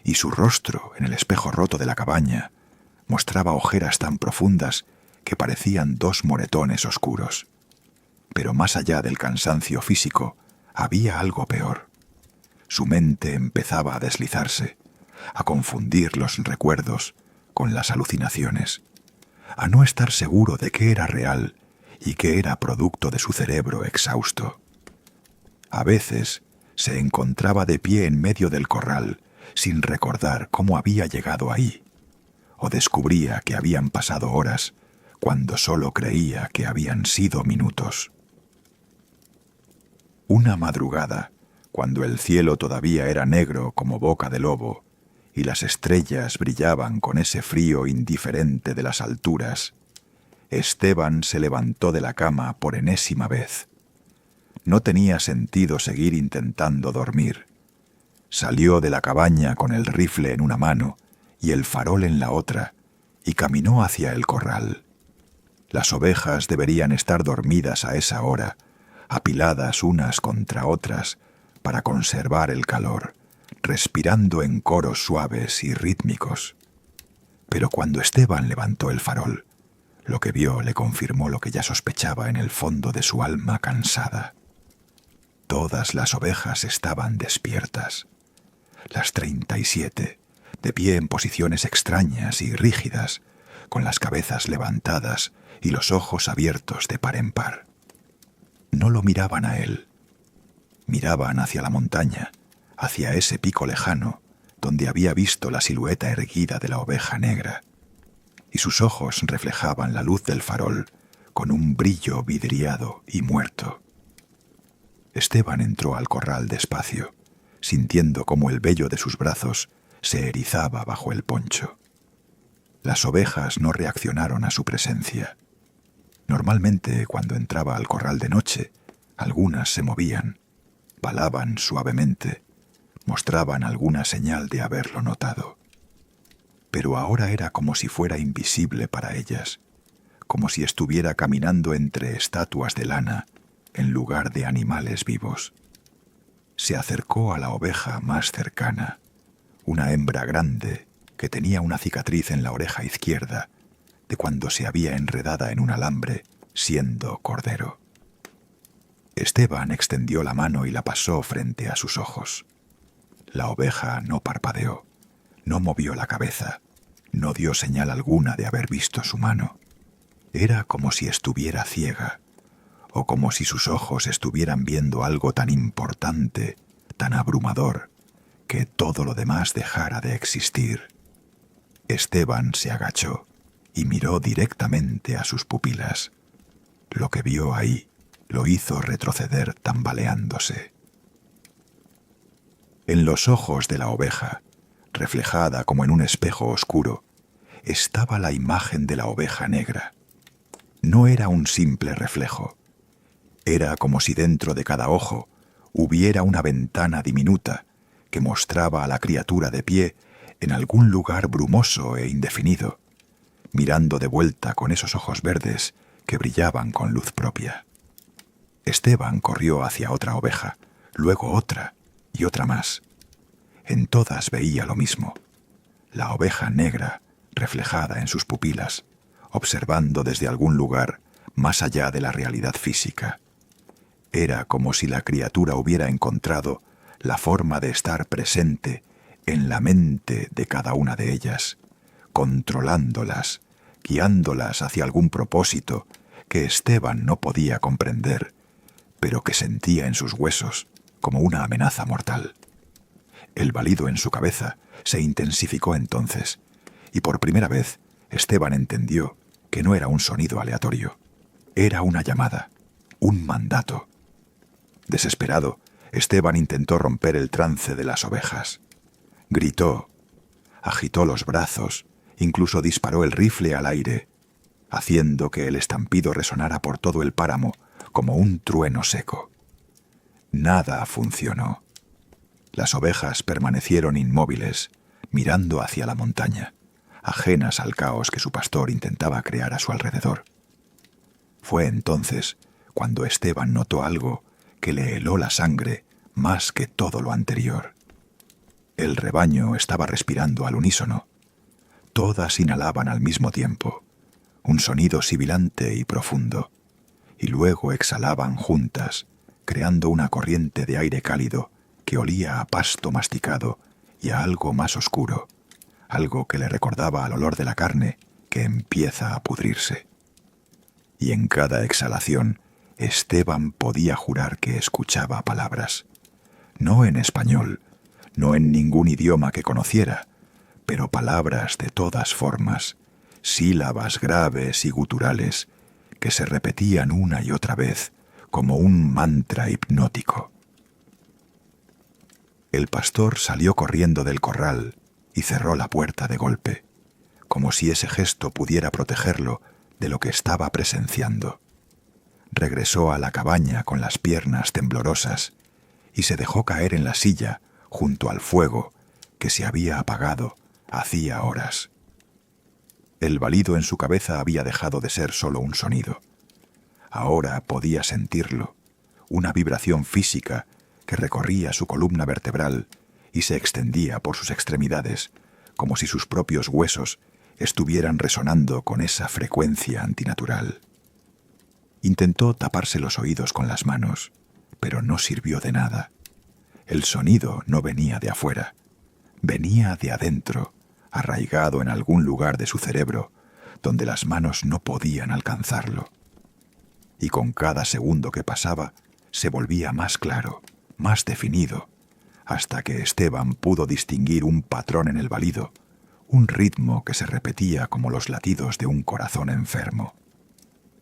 y su rostro, en el espejo roto de la cabaña, mostraba ojeras tan profundas que parecían dos moretones oscuros. Pero más allá del cansancio físico, había algo peor. Su mente empezaba a deslizarse, a confundir los recuerdos con las alucinaciones, a no estar seguro de qué era real y qué era producto de su cerebro exhausto. A veces se encontraba de pie en medio del corral, sin recordar cómo había llegado ahí, o descubría que habían pasado horas cuando solo creía que habían sido minutos. Una madrugada, cuando el cielo todavía era negro como boca de lobo y las estrellas brillaban con ese frío indiferente de las alturas, Esteban se levantó de la cama por enésima vez. No tenía sentido seguir intentando dormir. Salió de la cabaña con el rifle en una mano y el farol en la otra y caminó hacia el corral. Las ovejas deberían estar dormidas a esa hora, apiladas unas contra otras para conservar el calor, respirando en coros suaves y rítmicos. Pero cuando Esteban levantó el farol, lo que vio le confirmó lo que ya sospechaba en el fondo de su alma cansada. Todas las ovejas estaban despiertas. Las 37, de pie en posiciones extrañas y rígidas, con las cabezas levantadas y los ojos abiertos de par en par. No lo miraban a él. Miraban hacia la montaña, hacia ese pico lejano, donde había visto la silueta erguida de la oveja negra, y sus ojos reflejaban la luz del farol con un brillo vidriado y muerto. Esteban entró al corral despacio, sintiendo cómo el vello de sus brazos se erizaba bajo el poncho. Las ovejas no reaccionaron a su presencia. Normalmente, cuando entraba al corral de noche, algunas se movían, balaban suavemente, mostraban alguna señal de haberlo notado. Pero ahora era como si fuera invisible para ellas, como si estuviera caminando entre estatuas de lana en lugar de animales vivos. Se acercó a la oveja más cercana, una hembra grande que tenía una cicatriz en la oreja izquierda de cuando se había enredada en un alambre siendo cordero. Esteban extendió la mano y la pasó frente a sus ojos. La oveja no parpadeó, no movió la cabeza, no dio señal alguna de haber visto su mano. Era como si estuviera ciega, o como si sus ojos estuvieran viendo algo tan importante, tan abrumador, que todo lo demás dejara de existir. Esteban se agachó y miró directamente a sus pupilas. Lo que vio ahí lo hizo retroceder tambaleándose. En los ojos de la oveja, reflejada como en un espejo oscuro, estaba la imagen de la oveja negra. No era un simple reflejo. Era como si dentro de cada ojo hubiera una ventana diminuta que mostraba a la criatura de pie en algún lugar brumoso e indefinido, mirando de vuelta con esos ojos verdes que brillaban con luz propia. Esteban corrió hacia otra oveja, luego otra, y otra más. En todas veía lo mismo: la oveja negra reflejada en sus pupilas, observando desde algún lugar más allá de la realidad física. Era como si la criatura hubiera encontrado la forma de estar presente en la mente de cada una de ellas, controlándolas, guiándolas hacia algún propósito que Esteban no podía comprender, pero que sentía en sus huesos como una amenaza mortal. El balido en su cabeza se intensificó entonces, y por primera vez Esteban entendió que no era un sonido aleatorio. Era una llamada, un mandato. Desesperado, Esteban intentó romper el trance de las ovejas. Gritó, agitó los brazos, incluso disparó el rifle al aire, haciendo que el estampido resonara por todo el páramo como un trueno seco. Nada funcionó. Las ovejas permanecieron inmóviles, mirando hacia la montaña, ajenas al caos que su pastor intentaba crear a su alrededor. Fue entonces cuando Esteban notó algo que le heló la sangre más que todo lo anterior. El rebaño estaba respirando al unísono. Todas inhalaban al mismo tiempo, un sonido sibilante y profundo, y luego exhalaban juntas, creando una corriente de aire cálido que olía a pasto masticado y a algo más oscuro, algo que le recordaba al olor de la carne que empieza a pudrirse. Y en cada exhalación, Esteban podía jurar que escuchaba palabras, no en español, no en ningún idioma que conociera, pero palabras de todas formas, sílabas graves y guturales que se repetían una y otra vez como un mantra hipnótico. El pastor salió corriendo del corral y cerró la puerta de golpe, como si ese gesto pudiera protegerlo de lo que estaba presenciando. Regresó a la cabaña con las piernas temblorosas y se dejó caer en la silla junto al fuego que se había apagado hacía horas. El balido en su cabeza había dejado de ser solo un sonido. Ahora podía sentirlo, una vibración física que recorría su columna vertebral y se extendía por sus extremidades, como si sus propios huesos estuvieran resonando con esa frecuencia antinatural. Intentó taparse los oídos con las manos, pero no sirvió de nada. El sonido no venía de afuera, venía de adentro, arraigado en algún lugar de su cerebro, donde las manos no podían alcanzarlo. Y con cada segundo que pasaba, se volvía más claro, más definido, hasta que Esteban pudo distinguir un patrón en el balido, un ritmo que se repetía como los latidos de un corazón enfermo.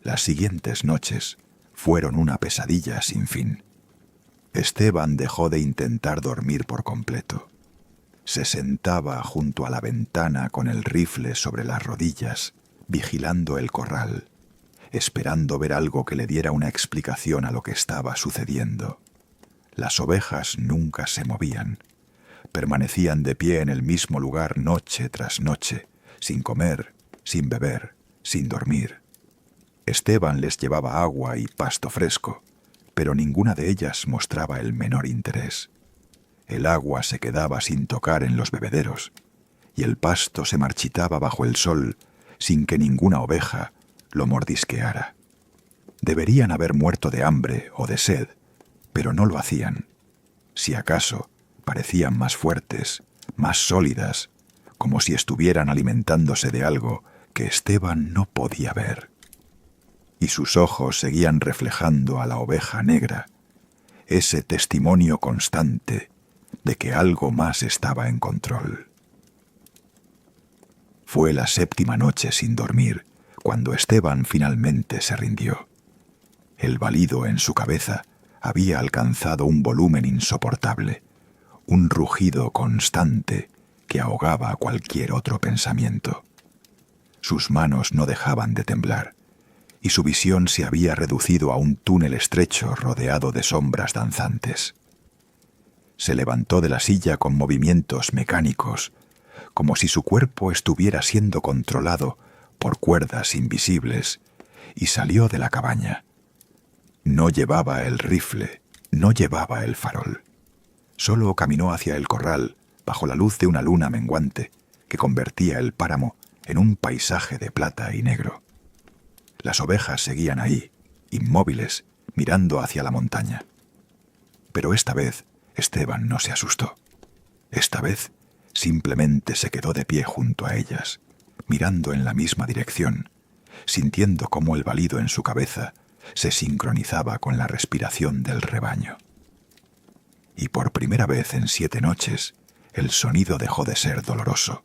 Las siguientes noches fueron una pesadilla sin fin. Esteban dejó de intentar dormir por completo. Se sentaba junto a la ventana con el rifle sobre las rodillas, vigilando el corral, esperando ver algo que le diera una explicación a lo que estaba sucediendo. Las ovejas nunca se movían. Permanecían de pie en el mismo lugar noche tras noche, sin comer, sin beber, sin dormir. Esteban les llevaba agua y pasto fresco, pero ninguna de ellas mostraba el menor interés. El agua se quedaba sin tocar en los bebederos, y el pasto se marchitaba bajo el sol sin que ninguna oveja lo mordisqueara. Deberían haber muerto de hambre o de sed, pero no lo hacían. Si acaso, parecían más fuertes, más sólidas, como si estuvieran alimentándose de algo que Esteban no podía ver. Y sus ojos seguían reflejando a la oveja negra, ese testimonio constante de que algo más estaba en control. Fue la 7ª noche sin dormir cuando Esteban finalmente se rindió. El balido en su cabeza había alcanzado un volumen insoportable, un rugido constante que ahogaba cualquier otro pensamiento. Sus manos no dejaban de temblar, y su visión se había reducido a un túnel estrecho rodeado de sombras danzantes. Se levantó de la silla con movimientos mecánicos, como si su cuerpo estuviera siendo controlado por cuerdas invisibles, y salió de la cabaña. No llevaba el rifle, no llevaba el farol. Solo caminó hacia el corral bajo la luz de una luna menguante que convertía el páramo en un paisaje de plata y negro. Las ovejas seguían ahí, inmóviles, mirando hacia la montaña. Pero esta vez Esteban no se asustó. Esta vez simplemente se quedó de pie junto a ellas, mirando en la misma dirección, sintiendo cómo el balido en su cabeza se sincronizaba con la respiración del rebaño. Y por primera vez en 7 noches, el sonido dejó de ser doloroso.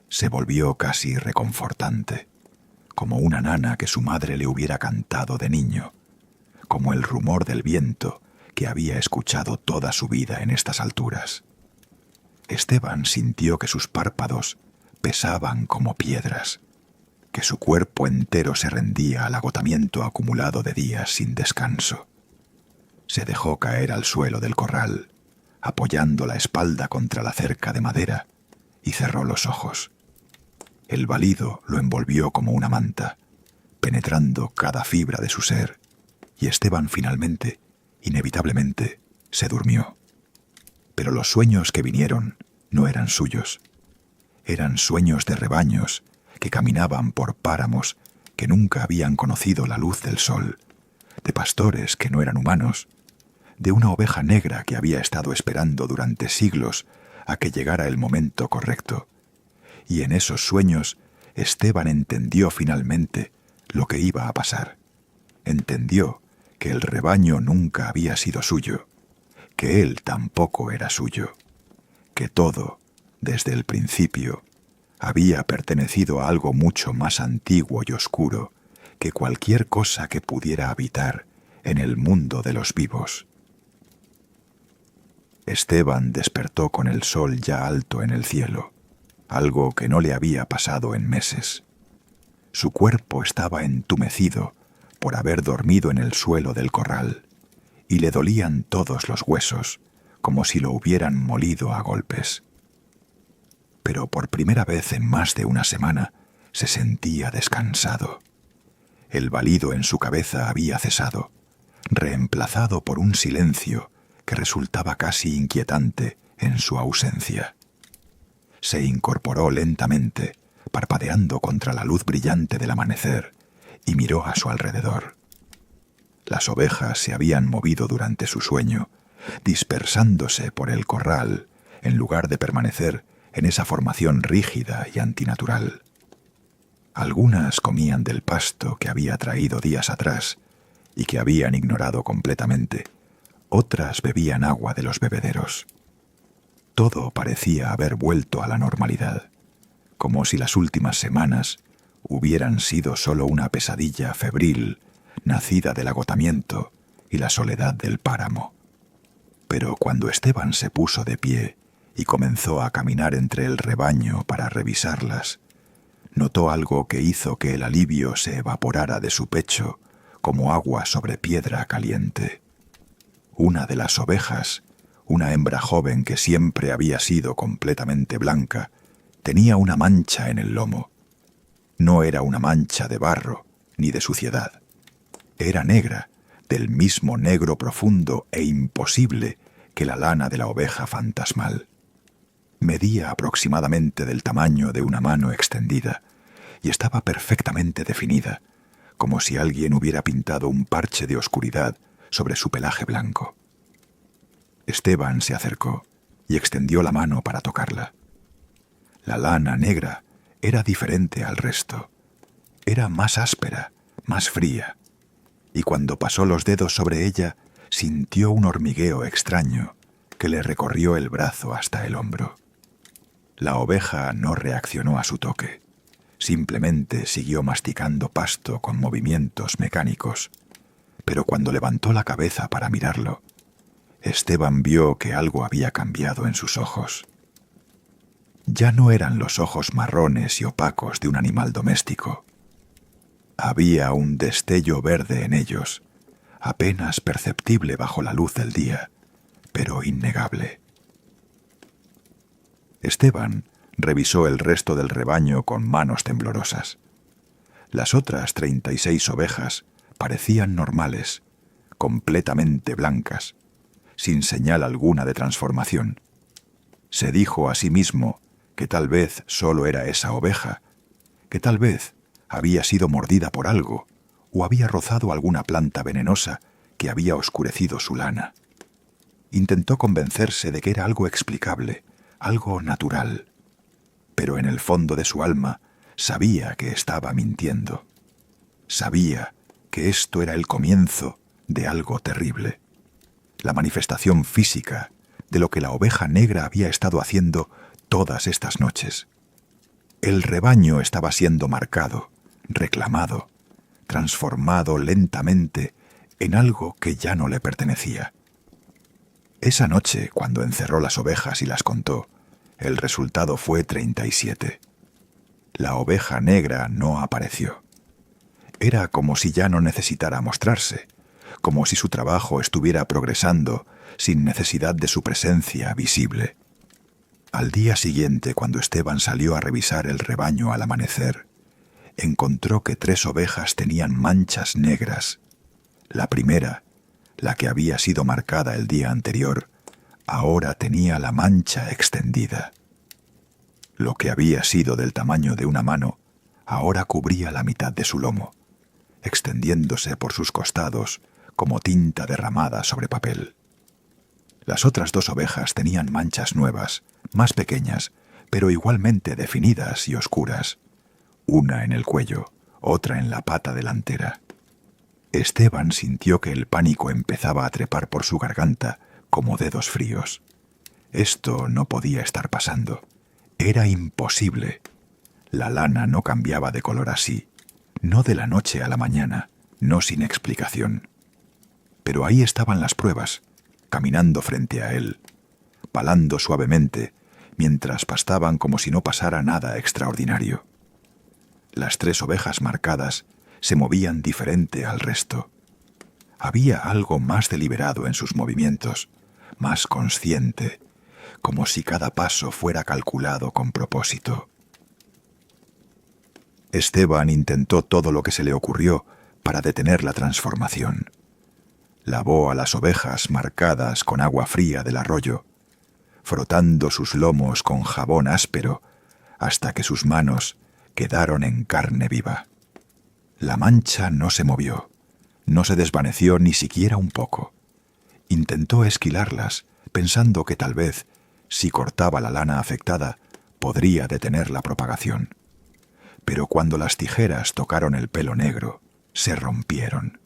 Se volvió casi reconfortante, como una nana que su madre le hubiera cantado de niño, como el rumor del viento que había escuchado toda su vida en estas alturas. Esteban sintió que sus párpados pesaban como piedras, que su cuerpo entero se rendía al agotamiento acumulado de días sin descanso. Se dejó caer al suelo del corral, apoyando la espalda contra la cerca de madera, y cerró los ojos. El balido lo envolvió como una manta, penetrando cada fibra de su ser, y Esteban finalmente, inevitablemente, se durmió. Pero los sueños que vinieron no eran suyos. Eran sueños de rebaños que caminaban por páramos que nunca habían conocido la luz del sol, de pastores que no eran humanos, de una oveja negra que había estado esperando durante siglos a que llegara el momento correcto. Y en esos sueños Esteban entendió finalmente lo que iba a pasar. Entendió que el rebaño nunca había sido suyo, que él tampoco era suyo, que todo, desde el principio, había pertenecido a algo mucho más antiguo y oscuro que cualquier cosa que pudiera habitar en el mundo de los vivos. Esteban despertó con el sol ya alto en el cielo, algo que no le había pasado en meses. Su cuerpo estaba entumecido por haber dormido en el suelo del corral, y le dolían todos los huesos, como si lo hubieran molido a golpes. Pero por primera vez en más de una semana se sentía descansado. El balido en su cabeza había cesado, reemplazado por un silencio que resultaba casi inquietante en su ausencia. Se incorporó lentamente, parpadeando contra la luz brillante del amanecer, y miró a su alrededor. Las ovejas se habían movido durante su sueño, dispersándose por el corral, en lugar de permanecer en esa formación rígida y antinatural. Algunas comían del pasto que había traído días atrás y que habían ignorado completamente. Otras bebían agua de los bebederos. Todo parecía haber vuelto a la normalidad, como si las últimas semanas hubieran sido solo una pesadilla febril, nacida del agotamiento y la soledad del páramo. Pero cuando Esteban se puso de pie y comenzó a caminar entre el rebaño para revisarlas, notó algo que hizo que el alivio se evaporara de su pecho como agua sobre piedra caliente. Una de las ovejas, una hembra joven que siempre había sido completamente blanca, tenía una mancha en el lomo. No era una mancha de barro ni de suciedad. Era negra, del mismo negro profundo e imposible que la lana de la oveja fantasmal. Medía aproximadamente del tamaño de una mano extendida y estaba perfectamente definida, como si alguien hubiera pintado un parche de oscuridad sobre su pelaje blanco. Esteban se acercó y extendió la mano para tocarla. La lana negra era diferente al resto. Era más áspera, más fría, y cuando pasó los dedos sobre ella, sintió un hormigueo extraño que le recorrió el brazo hasta el hombro. La oveja no reaccionó a su toque. Simplemente siguió masticando pasto con movimientos mecánicos. Pero cuando levantó la cabeza para mirarlo, Esteban vio que algo había cambiado en sus ojos. Ya no eran los ojos marrones y opacos de un animal doméstico. Había un destello verde en ellos, apenas perceptible bajo la luz del día, pero innegable. Esteban revisó el resto del rebaño con manos temblorosas. Las otras 36 ovejas parecían normales, completamente blancas, sin señal alguna de transformación. Se dijo a sí mismo que tal vez solo era esa oveja, que tal vez había sido mordida por algo o había rozado alguna planta venenosa que había oscurecido su lana. Intentó convencerse de que era algo explicable, algo natural, pero en el fondo de su alma sabía que estaba mintiendo. Sabía que esto era el comienzo de algo terrible, la manifestación física de lo que la oveja negra había estado haciendo todas estas noches. El rebaño estaba siendo marcado, reclamado, transformado lentamente en algo que ya no le pertenecía. Esa noche, cuando encerró las ovejas y las contó, el resultado fue 37. La oveja negra no apareció. Era como si ya no necesitara mostrarse, como si su trabajo estuviera progresando sin necesidad de su presencia visible. Al día siguiente, cuando Esteban salió a revisar el rebaño al amanecer, encontró que 3 ovejas tenían manchas negras. La primera, la que había sido marcada el día anterior, ahora tenía la mancha extendida. Lo que había sido del tamaño de una mano, ahora cubría la mitad de su lomo, extendiéndose por sus costados como tinta derramada sobre papel. Las otras 2 ovejas tenían manchas nuevas, más pequeñas, pero igualmente definidas y oscuras, una en el cuello, otra en la pata delantera. Esteban sintió que el pánico empezaba a trepar por su garganta como dedos fríos. Esto no podía estar pasando. Era imposible. La lana no cambiaba de color así, no de la noche a la mañana, no sin explicación. Pero ahí estaban las pruebas, caminando frente a él, palando suavemente, mientras pastaban como si no pasara nada extraordinario. Las 3 ovejas marcadas se movían diferente al resto. Había algo más deliberado en sus movimientos, más consciente, como si cada paso fuera calculado con propósito. Esteban intentó todo lo que se le ocurrió para detener la transformación. Lavó a las ovejas marcadas con agua fría del arroyo, frotando sus lomos con jabón áspero hasta que sus manos quedaron en carne viva. La mancha no se movió, no se desvaneció ni siquiera un poco. Intentó esquilarlas, pensando que tal vez, si cortaba la lana afectada, podría detener la propagación. Pero cuando las tijeras tocaron el pelo negro, se rompieron.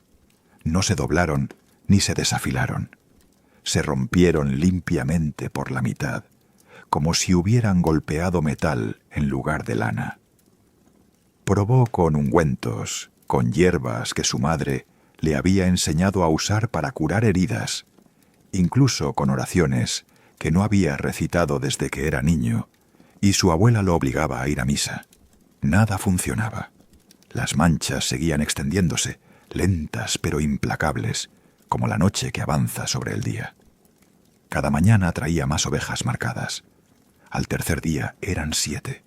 No se doblaron ni se desafilaron. Se rompieron limpiamente por la mitad, como si hubieran golpeado metal en lugar de lana. Probó con ungüentos, con hierbas que su madre le había enseñado a usar para curar heridas, incluso con oraciones que no había recitado desde que era niño, y su abuela lo obligaba a ir a misa. Nada funcionaba. Las manchas seguían extendiéndose, lentas pero implacables, como la noche que avanza sobre el día. Cada mañana traía más ovejas marcadas. Al tercer día eran 7,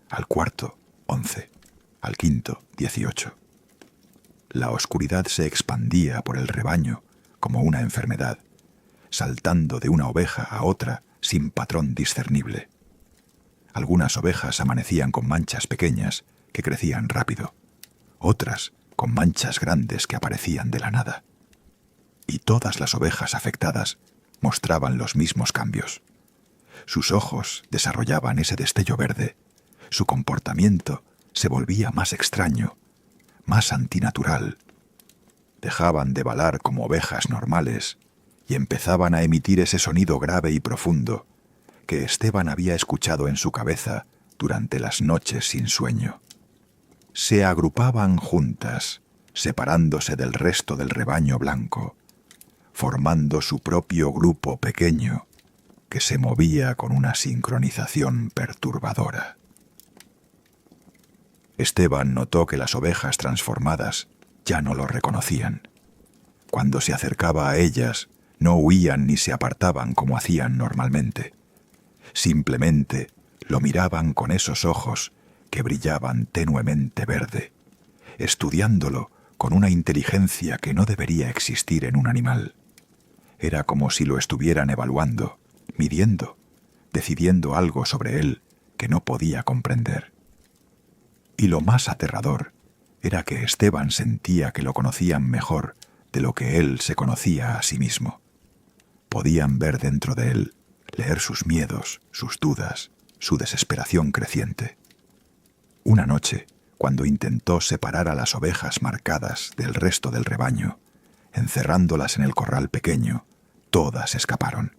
al cuarto 11, al quinto 18. La oscuridad se expandía por el rebaño como una enfermedad, saltando de una oveja a otra sin patrón discernible. Algunas ovejas amanecían con manchas pequeñas que crecían rápido, otras con manchas grandes que aparecían de la nada. Y todas las ovejas afectadas mostraban los mismos cambios. Sus ojos desarrollaban ese destello verde, su comportamiento se volvía más extraño, más antinatural. Dejaban de balar como ovejas normales y empezaban a emitir ese sonido grave y profundo que Esteban había escuchado en su cabeza durante las noches sin sueño. Se agrupaban juntas, separándose del resto del rebaño blanco, formando su propio grupo pequeño que se movía con una sincronización perturbadora. Esteban notó que las ovejas transformadas ya no lo reconocían. Cuando se acercaba a ellas, no huían ni se apartaban como hacían normalmente. Simplemente lo miraban con esos ojos que brillaban tenuemente verde, estudiándolo con una inteligencia que no debería existir en un animal. Era como si lo estuvieran evaluando, midiendo, decidiendo algo sobre él que no podía comprender. Y lo más aterrador era que Esteban sentía que lo conocían mejor de lo que él se conocía a sí mismo. Podían ver dentro de él, leer sus miedos, sus dudas, su desesperación creciente. Una noche, cuando intentó separar a las ovejas marcadas del resto del rebaño, encerrándolas en el corral pequeño, todas escaparon.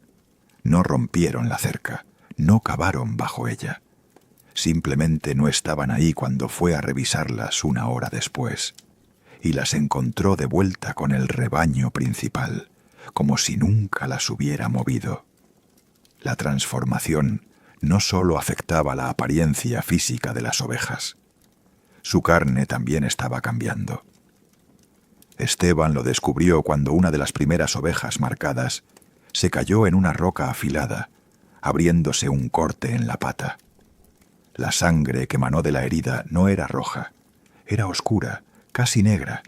No rompieron la cerca, no cavaron bajo ella. Simplemente no estaban ahí cuando fue a revisarlas una hora después, y las encontró de vuelta con el rebaño principal, como si nunca las hubiera movido. La transformación no solo afectaba la apariencia física de las ovejas, su carne también estaba cambiando. Esteban lo descubrió cuando una de las primeras ovejas marcadas se cayó en una roca afilada, abriéndose un corte en la pata. La sangre que emanó de la herida no era roja, era oscura, casi negra,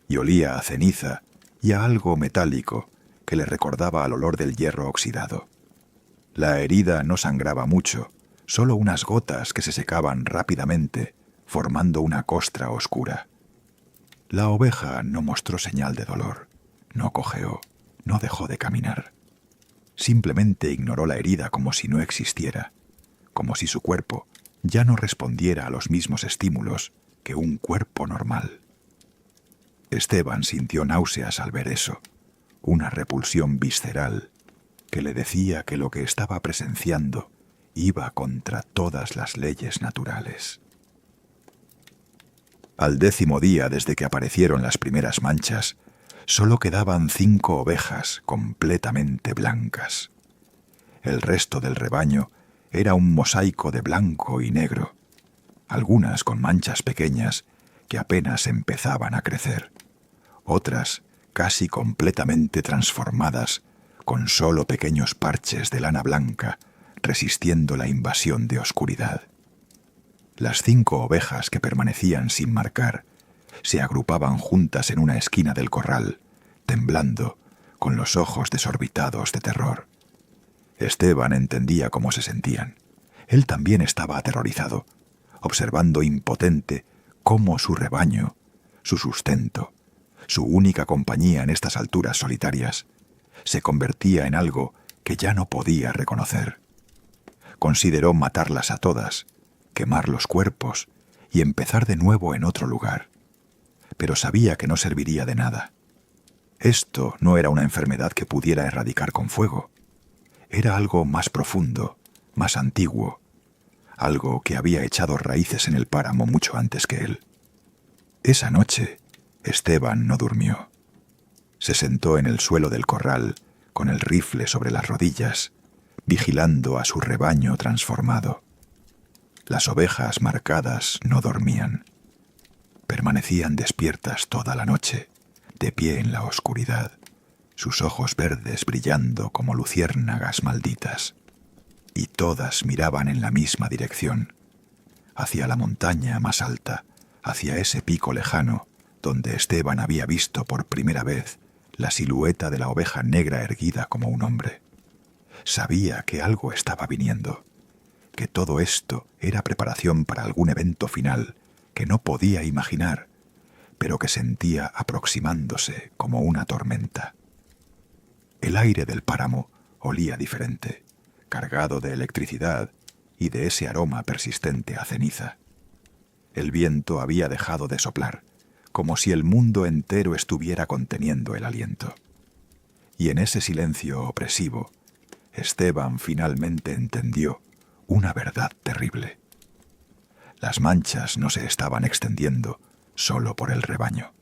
y olía a ceniza y a algo metálico que le recordaba al olor del hierro oxidado. La herida no sangraba mucho, solo unas gotas que se secaban rápidamente, formando una costra oscura. La oveja no mostró señal de dolor, no cojeó, no dejó de caminar. Simplemente ignoró la herida como si no existiera, como si su cuerpo ya no respondiera a los mismos estímulos que un cuerpo normal. Esteban sintió náuseas al ver eso, una repulsión visceral que le decía que lo que estaba presenciando iba contra todas las leyes naturales. Al 10º día desde que aparecieron las primeras manchas, solo quedaban 5 ovejas completamente blancas. El resto del rebaño era un mosaico de blanco y negro, algunas con manchas pequeñas que apenas empezaban a crecer, otras casi completamente transformadas con solo pequeños parches de lana blanca resistiendo la invasión de oscuridad. Las 5 ovejas que permanecían sin marcar se agrupaban juntas en una esquina del corral, temblando, con los ojos desorbitados de terror. Esteban entendía cómo se sentían. Él también estaba aterrorizado, observando impotente cómo su rebaño, su sustento, su única compañía en estas alturas solitarias, se convertía en algo que ya no podía reconocer. Consideró matarlas a todas, quemar los cuerpos y empezar de nuevo en otro lugar. Pero sabía que no serviría de nada. Esto no era una enfermedad que pudiera erradicar con fuego. Era algo más profundo, más antiguo, algo que había echado raíces en el páramo mucho antes que él. Esa noche, Esteban no durmió. Se sentó en el suelo del corral, con el rifle sobre las rodillas, vigilando a su rebaño transformado. Las ovejas marcadas no dormían. Permanecían despiertas toda la noche, de pie en la oscuridad, sus ojos verdes brillando como luciérnagas malditas. Y todas miraban en la misma dirección, hacia la montaña más alta, hacia ese pico lejano, donde Esteban había visto por primera vez la silueta de la oveja negra erguida como un hombre. Sabía que algo estaba viniendo, que todo esto era preparación para algún evento final que no podía imaginar, pero que sentía aproximándose como una tormenta. El aire del páramo olía diferente, cargado de electricidad y de ese aroma persistente a ceniza. El viento había dejado de soplar, como si el mundo entero estuviera conteniendo el aliento. Y en ese silencio opresivo, Esteban finalmente entendió una verdad terrible. Las manchas no se estaban extendiendo solo por el rebaño.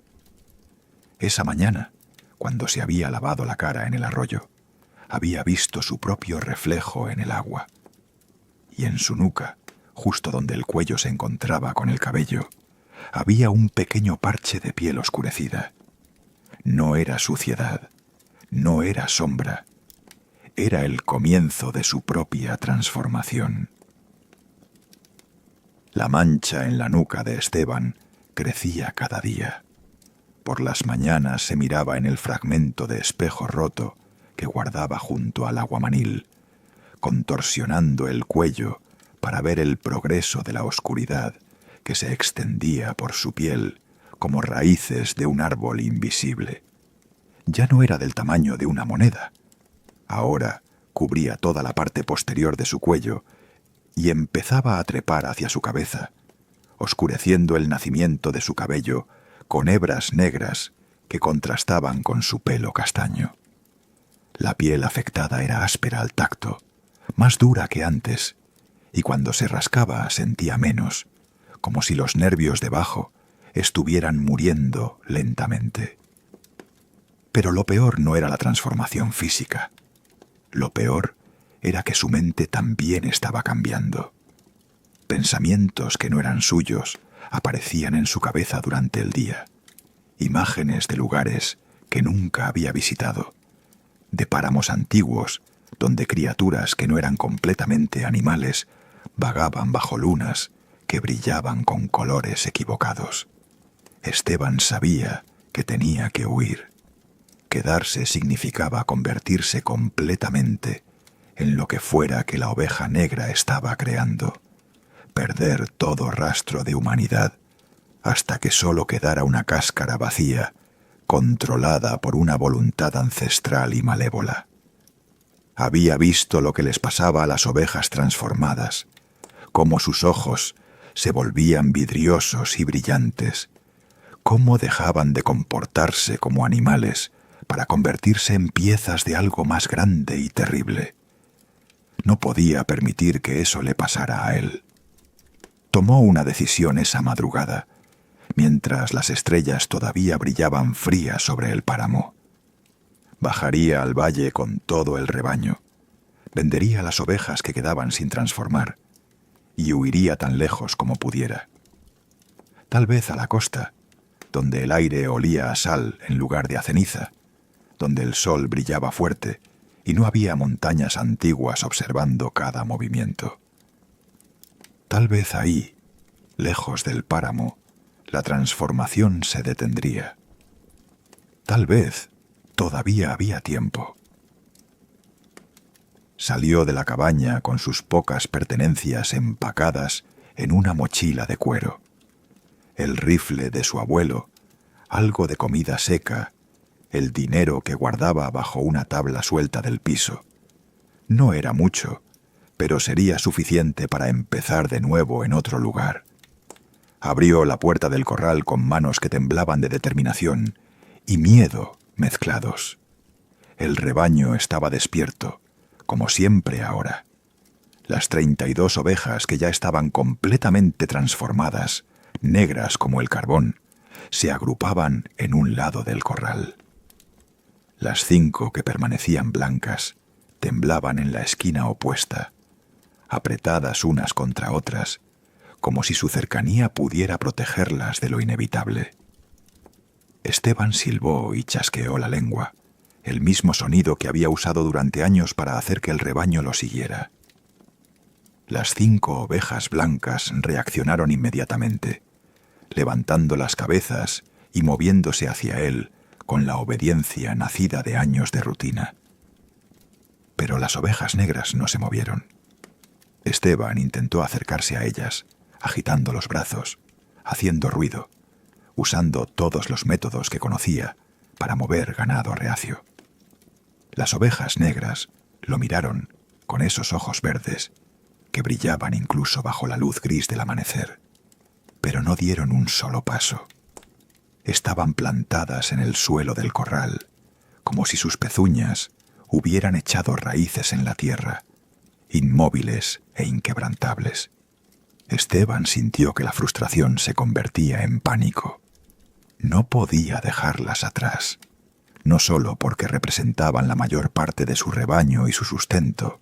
Esa mañana, cuando se había lavado la cara en el arroyo, había visto su propio reflejo en el agua. Y en su nuca, justo donde el cuello se encontraba con el cabello, había un pequeño parche de piel oscurecida. No era suciedad, no era sombra, era el comienzo de su propia transformación. La mancha en la nuca de Esteban crecía cada día. Por las mañanas se miraba en el fragmento de espejo roto que guardaba junto al aguamanil, contorsionando el cuello para ver el progreso de la oscuridad que se extendía por su piel como raíces de un árbol invisible. Ya no era del tamaño de una moneda. Ahora cubría toda la parte posterior de su cuello y empezaba a trepar hacia su cabeza, oscureciendo el nacimiento de su cabello con hebras negras que contrastaban con su pelo castaño. La piel afectada era áspera al tacto, más dura que antes, y cuando se rascaba sentía menos, como si los nervios debajo estuvieran muriendo lentamente. Pero lo peor no era la transformación física. Lo peor era que su mente también estaba cambiando. Pensamientos que no eran suyos aparecían en su cabeza durante el día. Imágenes de lugares que nunca había visitado, de páramos antiguos donde criaturas que no eran completamente animales vagaban bajo lunas que brillaban con colores equivocados. Esteban sabía que tenía que huir. Quedarse significaba convertirse completamente en lo que fuera que la oveja negra estaba creando, perder todo rastro de humanidad hasta que solo quedara una cáscara vacía, controlada por una voluntad ancestral y malévola. Había visto lo que les pasaba a las ovejas transformadas, cómo sus ojos se volvían vidriosos y brillantes, cómo dejaban de comportarse como animales para convertirse en piezas de algo más grande y terrible. No podía permitir que eso le pasara a él. Tomó una decisión esa madrugada, mientras las estrellas todavía brillaban frías sobre el páramo. Bajaría al valle con todo el rebaño, vendería las ovejas que quedaban sin transformar y huiría tan lejos como pudiera. Tal vez a la costa, donde el aire olía a sal en lugar de a ceniza, donde el sol brillaba fuerte y no había montañas antiguas observando cada movimiento. Tal vez ahí, lejos del páramo, la transformación se detendría. Tal vez todavía había tiempo. Salió de la cabaña con sus pocas pertenencias empacadas en una mochila de cuero. El rifle de su abuelo, algo de comida seca, el dinero que guardaba bajo una tabla suelta del piso. No era mucho, pero sería suficiente para empezar de nuevo en otro lugar. Abrió la puerta del corral con manos que temblaban de determinación y miedo mezclados. El rebaño estaba despierto, como siempre ahora. Las 32 ovejas que ya estaban completamente transformadas, negras como el carbón, se agrupaban en un lado del corral. Las 5 que permanecían blancas temblaban en la esquina opuesta, apretadas unas contra otras, como si su cercanía pudiera protegerlas de lo inevitable. Esteban silbó y chasqueó la lengua, el mismo sonido que había usado durante años para hacer que el rebaño lo siguiera. Las 5 ovejas blancas reaccionaron inmediatamente, levantando las cabezas y moviéndose hacia él con la obediencia nacida de años de rutina. Pero las ovejas negras no se movieron. Esteban intentó acercarse a ellas, agitando los brazos, haciendo ruido, usando todos los métodos que conocía para mover ganado reacio. Las ovejas negras lo miraron con esos ojos verdes que brillaban incluso bajo la luz gris del amanecer, pero no dieron un solo paso. Estaban plantadas en el suelo del corral, como si sus pezuñas hubieran echado raíces en la tierra, inmóviles e inquebrantables. Esteban sintió que la frustración se convertía en pánico. No podía dejarlas atrás, no solo porque representaban la mayor parte de su rebaño y su sustento,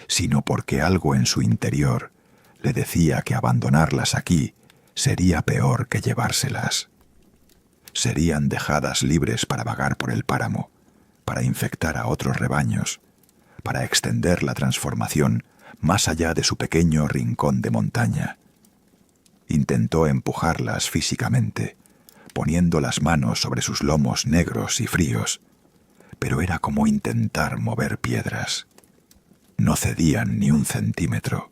sino porque algo en su interior le decía que abandonarlas aquí sería peor que llevárselas. Serían dejadas libres para vagar por el páramo, para infectar a otros rebaños, para extender la transformación más allá de su pequeño rincón de montaña. Intentó empujarlas físicamente, poniendo las manos sobre sus lomos negros y fríos, pero era como intentar mover piedras. No cedían ni un centímetro.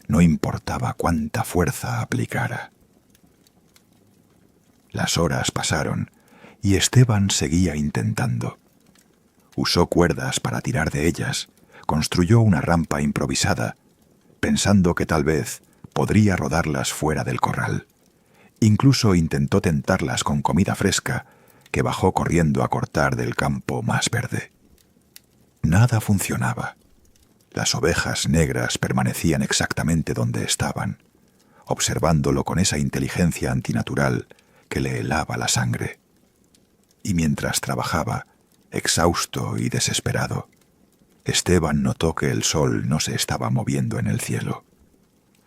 No importaba cuánta fuerza aplicara. Las horas pasaron y Esteban seguía intentando. Usó cuerdas para tirar de ellas, construyó una rampa improvisada, pensando que tal vez podría rodarlas fuera del corral. Incluso intentó tentarlas con comida fresca, que bajó corriendo a cortar del campo más verde. Nada funcionaba. Las ovejas negras permanecían exactamente donde estaban, observándolo con esa inteligencia antinatural que le helaba la sangre. Y mientras trabajaba, exhausto y desesperado, Esteban notó que el sol no se estaba moviendo en el cielo.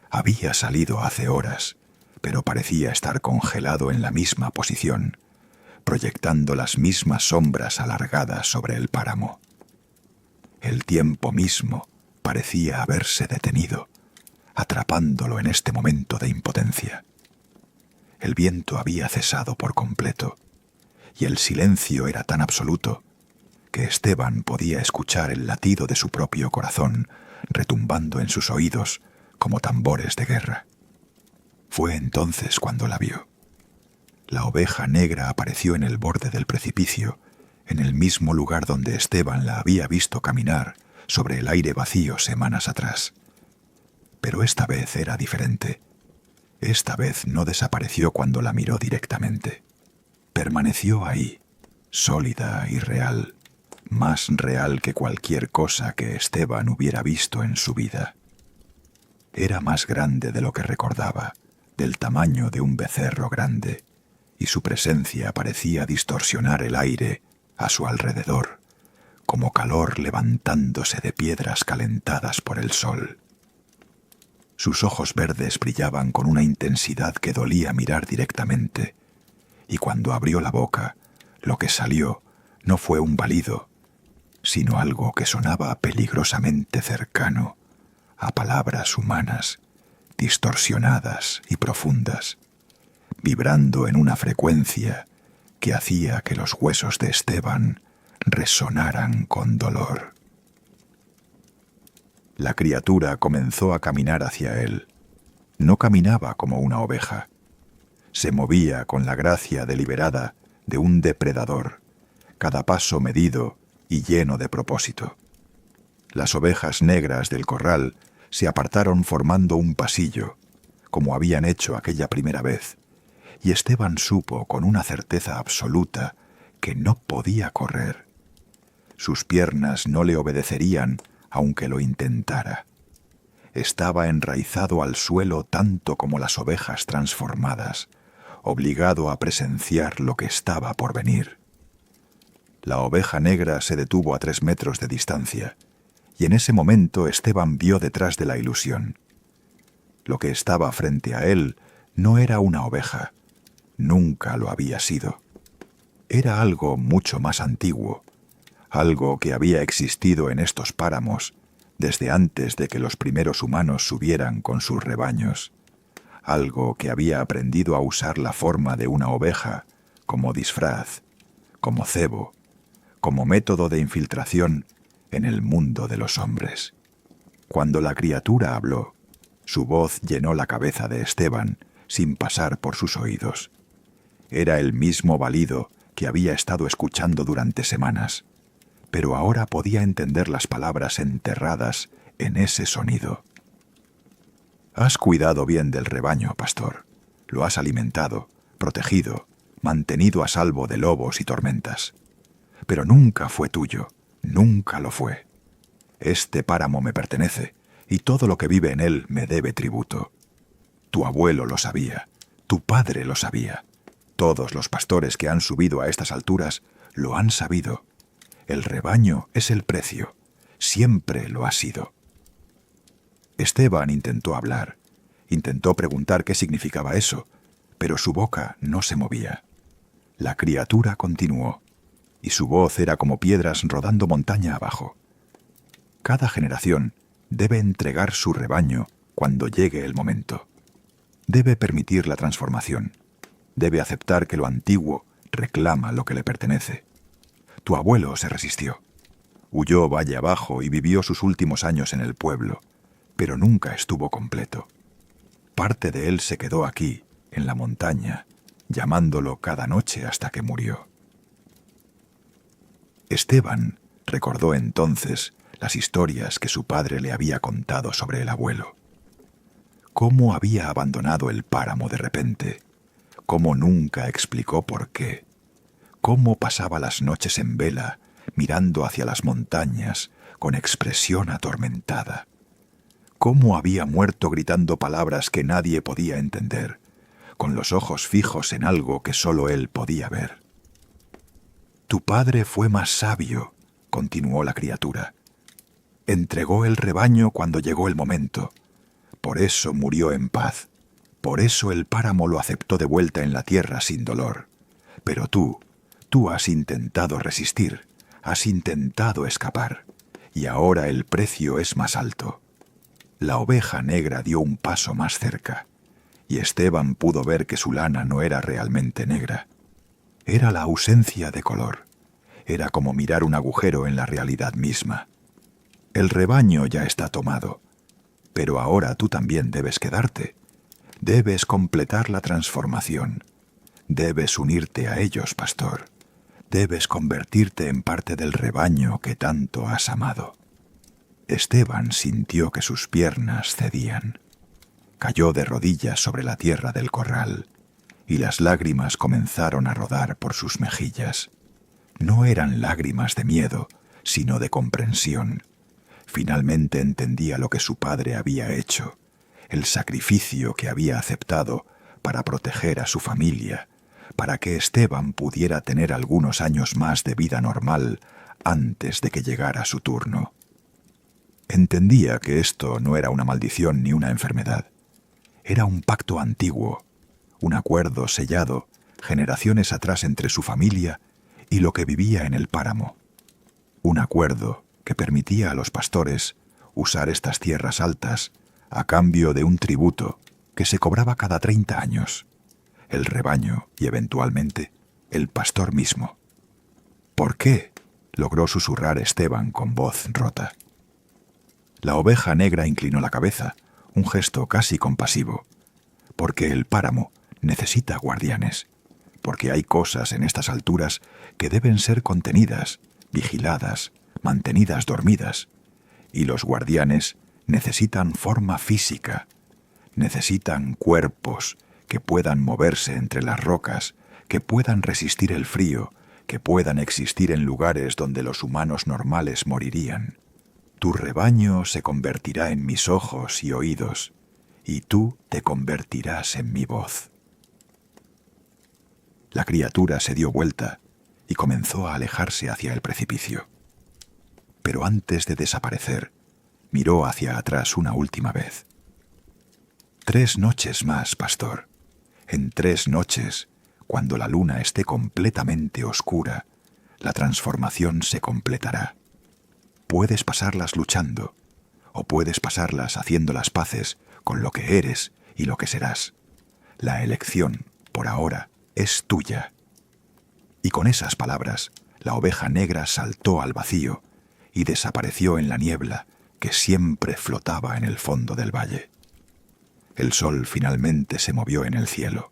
Había salido hace horas, pero parecía estar congelado en la misma posición, proyectando las mismas sombras alargadas sobre el páramo. El tiempo mismo parecía haberse detenido, atrapándolo en este momento de impotencia. El viento había cesado por completo, y el silencio era tan absoluto que Esteban podía escuchar el latido de su propio corazón retumbando en sus oídos como tambores de guerra. Fue entonces cuando la vio. La oveja negra apareció en el borde del precipicio, en el mismo lugar donde Esteban la había visto caminar sobre el aire vacío semanas atrás. Pero esta vez era diferente. Esta vez no desapareció cuando la miró directamente. Permaneció ahí, sólida y real, más real que cualquier cosa que Esteban hubiera visto en su vida. Era más grande de lo que recordaba, del tamaño de un becerro grande, y su presencia parecía distorsionar el aire a su alrededor, como calor levantándose de piedras calentadas por el sol. Sus ojos verdes brillaban con una intensidad que dolía mirar directamente, y cuando abrió la boca, lo que salió no fue un balido, sino algo que sonaba peligrosamente cercano a palabras humanas, distorsionadas y profundas, vibrando en una frecuencia que hacía que los huesos de Esteban resonaran con dolor. La criatura comenzó a caminar hacia él. No caminaba como una oveja. Se movía con la gracia deliberada de un depredador, cada paso medido y lleno de propósito. Las ovejas negras del corral se apartaron formando un pasillo, como habían hecho aquella primera vez, y Esteban supo con una certeza absoluta que no podía correr. Sus piernas no le obedecerían aunque lo intentara. Estaba enraizado al suelo tanto como las ovejas transformadas, obligado a presenciar lo que estaba por venir. La oveja negra se detuvo a 3 metros de distancia, y en ese momento Esteban vio detrás de la ilusión. Lo que estaba frente a él no era una oveja, nunca lo había sido. Era algo mucho más antiguo, algo que había existido en estos páramos desde antes de que los primeros humanos subieran con sus rebaños, algo que había aprendido a usar la forma de una oveja como disfraz, como cebo, como método de infiltración en el mundo de los hombres. Cuando la criatura habló, su voz llenó la cabeza de Esteban sin pasar por sus oídos. Era el mismo balido que había estado escuchando durante semanas, pero ahora podía entender las palabras enterradas en ese sonido. Has cuidado bien del rebaño, pastor. Lo has alimentado, protegido, mantenido a salvo de lobos y tormentas. Pero nunca fue tuyo, nunca lo fue. Este páramo me pertenece, y todo lo que vive en él me debe tributo. Tu abuelo lo sabía, tu padre lo sabía. Todos los pastores que han subido a estas alturas lo han sabido. El rebaño es el precio, siempre lo ha sido. Esteban intentó hablar, intentó preguntar qué significaba eso, pero su boca no se movía. La criatura continuó, y su voz era como piedras rodando montaña abajo. Cada generación debe entregar su rebaño cuando llegue el momento. Debe permitir la transformación. Debe aceptar que lo antiguo reclama lo que le pertenece. Tu abuelo se resistió. Huyó valle abajo y vivió sus últimos años en el pueblo, pero nunca estuvo completo. Parte de él se quedó aquí, en la montaña, llamándolo cada noche hasta que murió. Esteban recordó entonces las historias que su padre le había contado sobre el abuelo. Cómo había abandonado el páramo de repente, cómo nunca explicó por qué, cómo pasaba las noches en vela, mirando hacia las montañas con expresión atormentada, cómo había muerto gritando palabras que nadie podía entender, con los ojos fijos en algo que solo él podía ver. Tu padre fue más sabio, continuó la criatura. Entregó el rebaño cuando llegó el momento. Por eso murió en paz. Por eso el páramo lo aceptó de vuelta en la tierra sin dolor. Pero tú has intentado resistir, has intentado escapar, y ahora el precio es más alto. La oveja negra dio un paso más cerca, y Esteban pudo ver que su lana no era realmente negra. Era la ausencia de color. Era como mirar un agujero en la realidad misma. El rebaño ya está tomado, pero ahora tú también debes quedarte. Debes completar la transformación. Debes unirte a ellos, pastor. Debes convertirte en parte del rebaño que tanto has amado. Esteban sintió que sus piernas cedían. Cayó de rodillas sobre la tierra del corral, y las lágrimas comenzaron a rodar por sus mejillas. No eran lágrimas de miedo, sino de comprensión. Finalmente entendía lo que su padre había hecho, el sacrificio que había aceptado para proteger a su familia, para que Esteban pudiera tener algunos años más de vida normal antes de que llegara su turno. Entendía que esto no era una maldición ni una enfermedad. Era un pacto antiguo, un acuerdo sellado generaciones atrás entre su familia y lo que vivía en el páramo. Un acuerdo que permitía a los pastores usar estas tierras altas a cambio de un tributo que se cobraba cada 30 años, el rebaño y eventualmente el pastor mismo. ¿Por qué?, logró susurrar Esteban con voz rota. La oveja negra inclinó la cabeza, un gesto casi compasivo. Porque el páramo necesita guardianes, porque hay cosas en estas alturas que deben ser contenidas, vigiladas, mantenidas dormidas, y los guardianes necesitan forma física, necesitan cuerpos que puedan moverse entre las rocas, que puedan resistir el frío, que puedan existir en lugares donde los humanos normales morirían. Tu rebaño se convertirá en mis ojos y oídos, y tú te convertirás en mi voz. La criatura se dio vuelta y comenzó a alejarse hacia el precipicio. Pero antes de desaparecer, miró hacia atrás una última vez. 3 noches más, pastor. En 3 noches, cuando la luna esté completamente oscura, la transformación se completará. Puedes pasarlas luchando, o puedes pasarlas haciendo las paces con lo que eres y lo que serás. La elección, por ahora, es tuya. Y con esas palabras, la oveja negra saltó al vacío y desapareció en la niebla que siempre flotaba en el fondo del valle. El sol finalmente se movió en el cielo,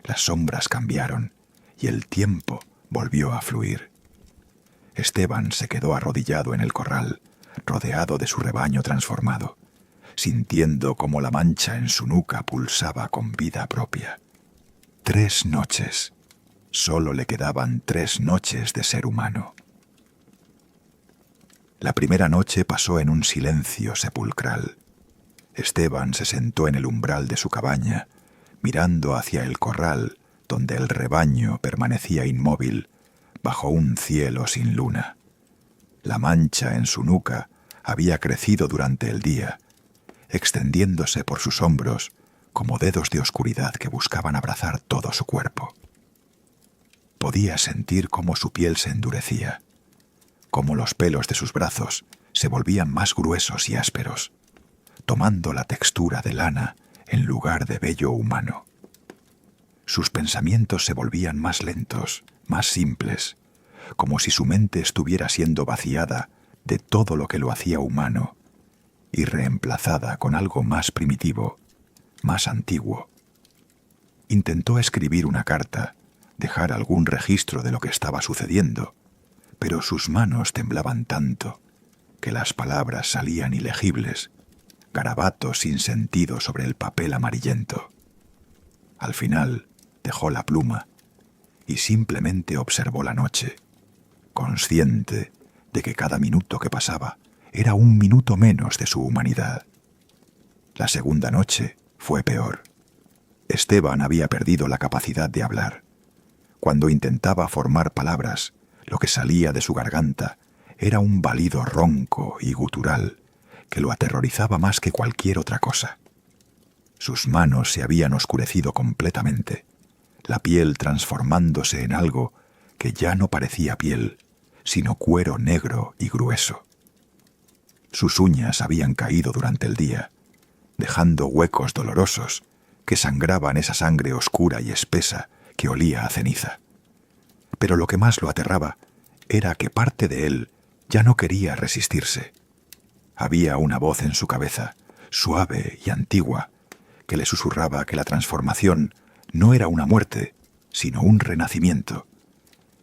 las sombras cambiaron y el tiempo volvió a fluir. Esteban se quedó arrodillado en el corral, rodeado de su rebaño transformado, sintiendo cómo la mancha en su nuca pulsaba con vida propia. 3 noches. Solo le quedaban 3 noches de ser humano. La primera noche pasó en un silencio sepulcral. Esteban se sentó en el umbral de su cabaña, mirando hacia el corral donde el rebaño permanecía inmóvil bajo un cielo sin luna. La mancha en su nuca había crecido durante el día, extendiéndose por sus hombros como dedos de oscuridad que buscaban abrazar todo su cuerpo. Podía sentir cómo su piel se endurecía, cómo los pelos de sus brazos se volvían más gruesos y ásperos, tomando la textura de lana en lugar de vello humano. Sus pensamientos se volvían más lentos, más simples, como si su mente estuviera siendo vaciada de todo lo que lo hacía humano y reemplazada con algo más primitivo, más antiguo. Intentó escribir una carta, dejar algún registro de lo que estaba sucediendo, pero sus manos temblaban tanto que las palabras salían ilegibles, garabatos sin sentido sobre el papel amarillento. Al final dejó la pluma y simplemente observó la noche, consciente de que cada minuto que pasaba era un minuto menos de su humanidad. La segunda noche fue peor. Esteban había perdido la capacidad de hablar. Cuando intentaba formar palabras, lo que salía de su garganta era un balido ronco y gutural que lo aterrorizaba más que cualquier otra cosa. Sus manos se habían oscurecido completamente, la piel transformándose en algo que ya no parecía piel, sino cuero negro y grueso. Sus uñas habían caído durante el día, dejando huecos dolorosos que sangraban esa sangre oscura y espesa que olía a ceniza. Pero lo que más lo aterraba era que parte de él ya no quería resistirse. Había una voz en su cabeza, suave y antigua, que le susurraba que la transformación no era una muerte, sino un renacimiento,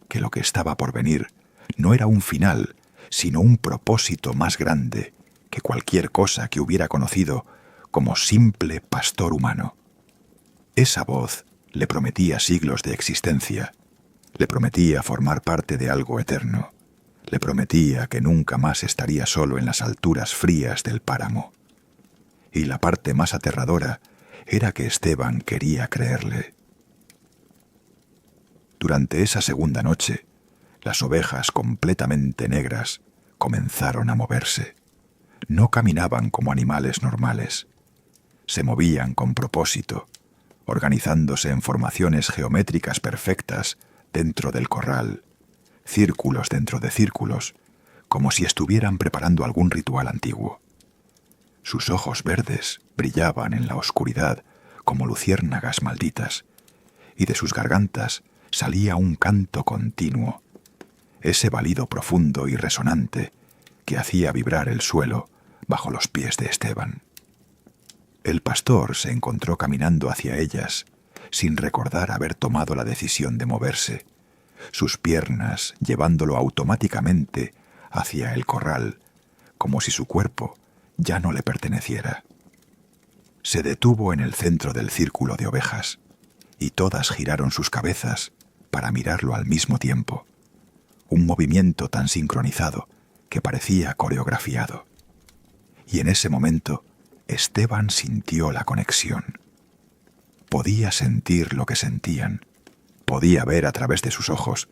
que lo que estaba por venir no era un final, sino un propósito más grande que cualquier cosa que hubiera conocido como simple pastor humano. Esa voz le prometía siglos de existencia, le prometía formar parte de algo eterno, le prometía que nunca más estaría solo en las alturas frías del páramo. Y la parte más aterradora era que Esteban quería creerle. Durante esa segunda noche, las ovejas completamente negras comenzaron a moverse. No caminaban como animales normales. Se movían con propósito, organizándose en formaciones geométricas perfectas dentro del corral, círculos dentro de círculos, como si estuvieran preparando algún ritual antiguo. Sus ojos verdes brillaban en la oscuridad como luciérnagas malditas, y de sus gargantas salía un canto continuo, ese balido profundo y resonante que hacía vibrar el suelo bajo los pies de Esteban. El pastor se encontró caminando hacia ellas, sin recordar haber tomado la decisión de moverse, sus piernas llevándolo automáticamente hacia el corral, como si su cuerpo ya no le perteneciera. Se detuvo en el centro del círculo de ovejas, y todas giraron sus cabezas para mirarlo al mismo tiempo, un movimiento tan sincronizado que parecía coreografiado. Y en ese momento, Esteban sintió la conexión. Podía sentir lo que sentían, podía ver a través de sus ojos,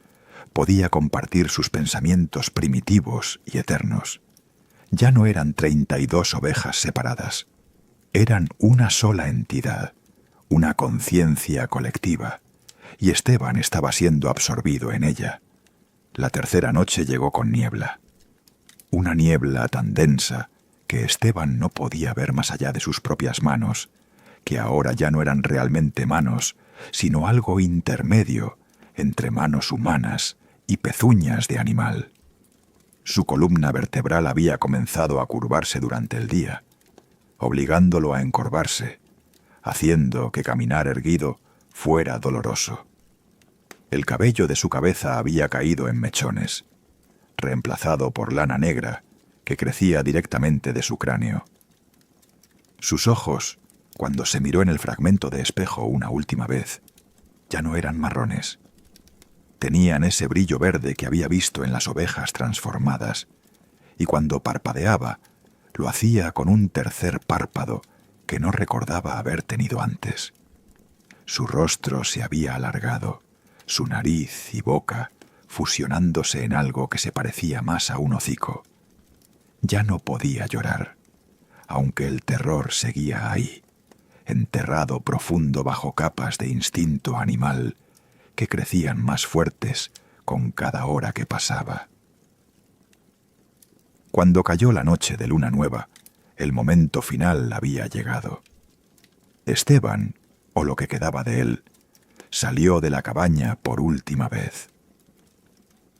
podía compartir sus pensamientos primitivos y eternos. Ya no eran 32 ovejas separadas, eran una sola entidad, una conciencia colectiva, y Esteban estaba siendo absorbido en ella. La tercera noche llegó con niebla, una niebla tan densa que Esteban no podía ver más allá de sus propias manos, que ahora ya no eran realmente manos, sino algo intermedio entre manos humanas y pezuñas de animal. Su columna vertebral había comenzado a curvarse durante el día, obligándolo a encorvarse, haciendo que caminar erguido fuera doloroso. El cabello de su cabeza había caído en mechones, reemplazado por lana negra que crecía directamente de su cráneo. Sus ojos, cuando se miró en el fragmento de espejo una última vez, ya no eran marrones. Tenían ese brillo verde que había visto en las ovejas transformadas, y cuando parpadeaba, lo hacía con un tercer párpado que no recordaba haber tenido antes. Su rostro se había alargado, su nariz y boca fusionándose en algo que se parecía más a un hocico. Ya no podía llorar, aunque el terror seguía ahí, enterrado profundo bajo capas de instinto animal que crecían más fuertes con cada hora que pasaba. Cuando cayó la noche de luna nueva, el momento final había llegado. Esteban, o lo que quedaba de él, salió de la cabaña por última vez.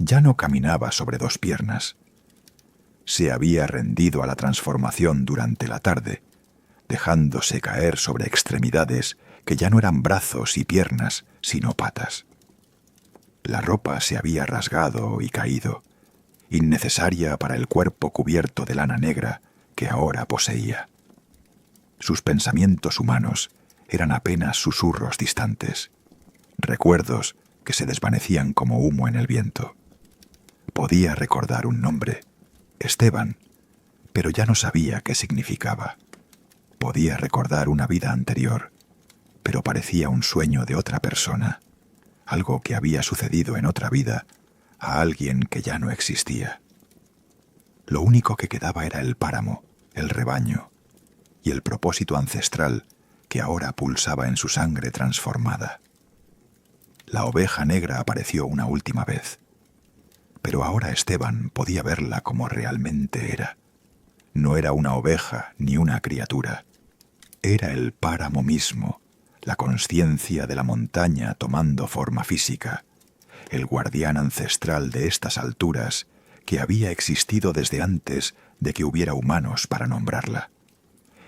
Ya no caminaba sobre dos piernas. Se había rendido a la transformación durante la tarde, dejándose caer sobre extremidades que ya no eran brazos y piernas, sino patas. La ropa se había rasgado y caído, innecesaria para el cuerpo cubierto de lana negra que ahora poseía. Sus pensamientos humanos eran apenas susurros distantes, recuerdos que se desvanecían como humo en el viento. Podía recordar un nombre, Esteban, pero ya no sabía qué significaba. Podía recordar una vida anterior, pero parecía un sueño de otra persona, algo que había sucedido en otra vida a alguien que ya no existía. Lo único que quedaba era el páramo, el rebaño y el propósito ancestral que ahora pulsaba en su sangre transformada. La oveja negra apareció una última vez, pero ahora Esteban podía verla como realmente era. No era una oveja ni una criatura. Era el páramo mismo, la consciencia de la montaña tomando forma física, el guardián ancestral de estas alturas que había existido desde antes de que hubiera humanos para nombrarla.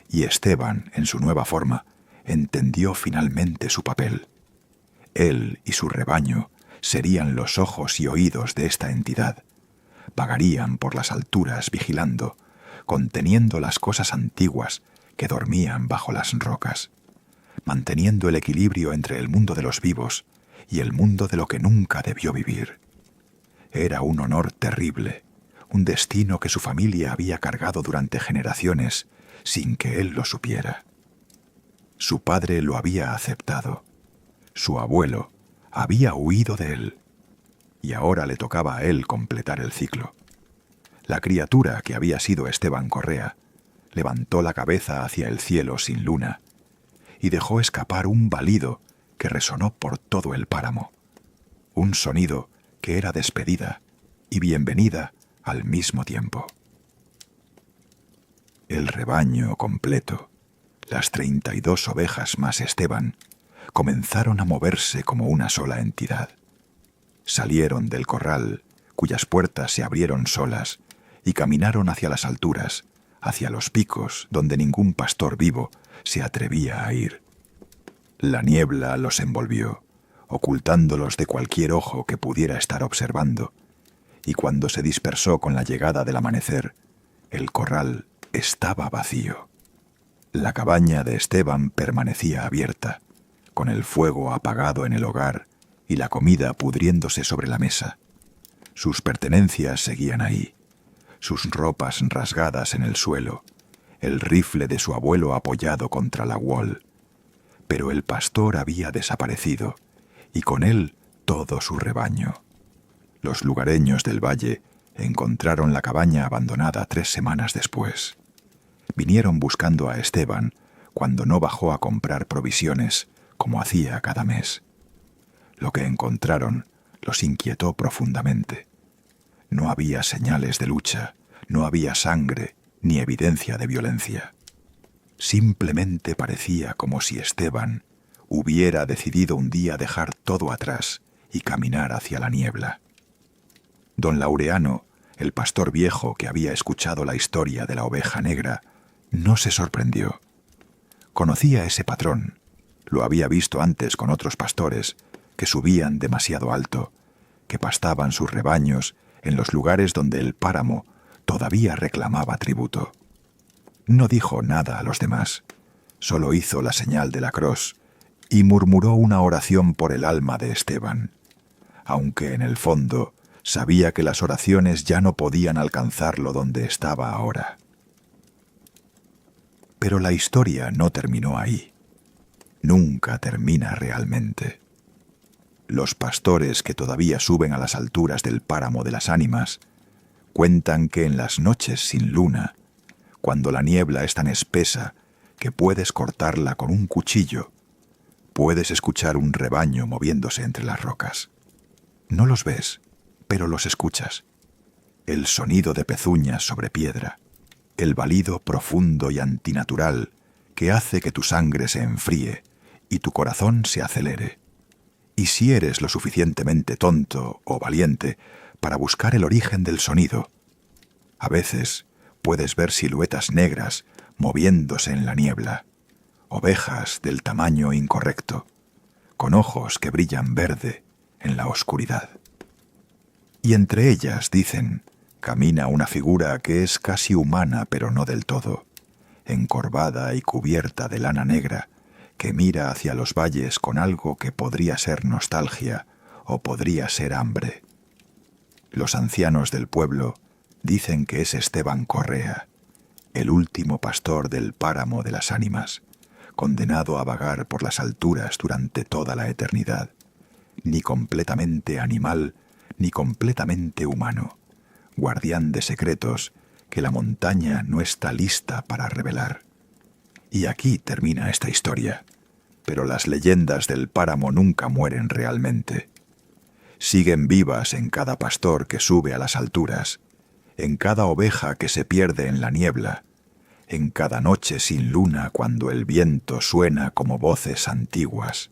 Y Esteban, en su nueva forma, entendió finalmente su papel. Él y su rebaño serían los ojos y oídos de esta entidad. Vagarían por las alturas vigilando, conteniendo las cosas antiguas que dormían bajo las rocas, manteniendo el equilibrio entre el mundo de los vivos y el mundo de lo que nunca debió vivir. Era un honor terrible, un destino que su familia había cargado durante generaciones sin que él lo supiera. Su padre lo había aceptado. Su abuelo había huido de él, y ahora le tocaba a él completar el ciclo. La criatura que había sido Esteban Correa levantó la cabeza hacia el cielo sin luna y dejó escapar un balido que resonó por todo el páramo, un sonido que era despedida y bienvenida al mismo tiempo. El rebaño completo, las 32 ovejas más Esteban, comenzaron a moverse como una sola entidad. Salieron del corral, cuyas puertas se abrieron solas, y caminaron hacia las alturas, hacia los picos donde ningún pastor vivo se atrevía a ir. La niebla los envolvió, ocultándolos de cualquier ojo que pudiera estar observando, y cuando se dispersó con la llegada del amanecer, el corral estaba vacío. La cabaña de Esteban permanecía abierta, con el fuego apagado en el hogar y la comida pudriéndose sobre la mesa. Sus pertenencias seguían ahí, sus ropas rasgadas en el suelo, el rifle de su abuelo apoyado contra la wall. Pero el pastor había desaparecido, y con él todo su rebaño. Los lugareños del valle encontraron la cabaña abandonada 3 semanas después. Vinieron buscando a Esteban cuando no bajó a comprar provisiones, como hacía cada mes. Lo que encontraron los inquietó profundamente. No había señales de lucha, no había sangre ni evidencia de violencia. Simplemente parecía como si Esteban hubiera decidido un día dejar todo atrás y caminar hacia la niebla. Don Laureano, el pastor viejo que había escuchado la historia de la oveja negra, no se sorprendió. Conocía ese patrón. Lo había visto antes con otros pastores que subían demasiado alto, que pastaban sus rebaños en los lugares donde el páramo todavía reclamaba tributo. No dijo nada a los demás, solo hizo la señal de la cruz y murmuró una oración por el alma de Esteban, aunque en el fondo sabía que las oraciones ya no podían alcanzarlo donde estaba ahora. Pero la historia no terminó ahí. Nunca termina realmente. Los pastores que todavía suben a las alturas del páramo de las ánimas cuentan que en las noches sin luna, cuando la niebla es tan espesa que puedes cortarla con un cuchillo, puedes escuchar un rebaño moviéndose entre las rocas. No los ves, pero los escuchas. El sonido de pezuñas sobre piedra, el balido profundo y antinatural que hace que tu sangre se enfríe y tu corazón se acelere. Y si eres lo suficientemente tonto o valiente para buscar el origen del sonido. A veces puedes ver siluetas negras moviéndose en la niebla, ovejas del tamaño incorrecto, con ojos que brillan verde en la oscuridad. Y entre ellas, dicen, camina una figura que es casi humana pero no del todo, encorvada y cubierta de lana negra, que mira hacia los valles con algo que podría ser nostalgia o podría ser hambre. Los ancianos del pueblo dicen que es Esteban Correa, el último pastor del páramo de las ánimas, condenado a vagar por las alturas durante toda la eternidad, ni completamente animal ni completamente humano, guardián de secretos que la montaña no está lista para revelar. Y aquí termina esta historia, pero las leyendas del páramo nunca mueren realmente. Siguen vivas en cada pastor que sube a las alturas, en cada oveja que se pierde en la niebla, en cada noche sin luna cuando el viento suena como voces antiguas.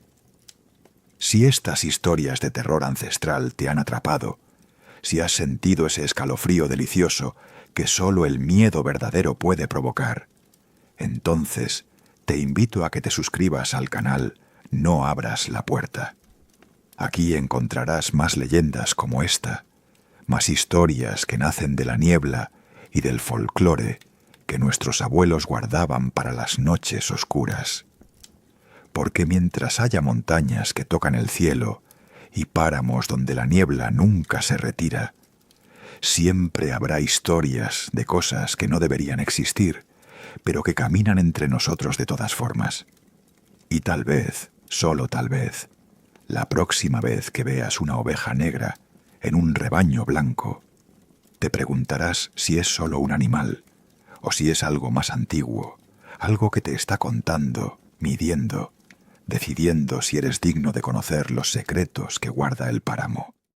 Si estas historias de terror ancestral te han atrapado, si has sentido ese escalofrío delicioso que solo el miedo verdadero puede provocar, entonces te invito a que te suscribas al canal No abras la puerta. Aquí encontrarás más leyendas como esta, más historias que nacen de la niebla y del folclore que nuestros abuelos guardaban para las noches oscuras. Porque mientras haya montañas que tocan el cielo y páramos donde la niebla nunca se retira, siempre habrá historias de cosas que no deberían existir, pero que caminan entre nosotros de todas formas. Y tal vez, solo tal vez, la próxima vez que veas una oveja negra en un rebaño blanco, te preguntarás si es solo un animal o si es algo más antiguo, algo que te está contando, midiendo, decidiendo si eres digno de conocer los secretos que guarda el páramo.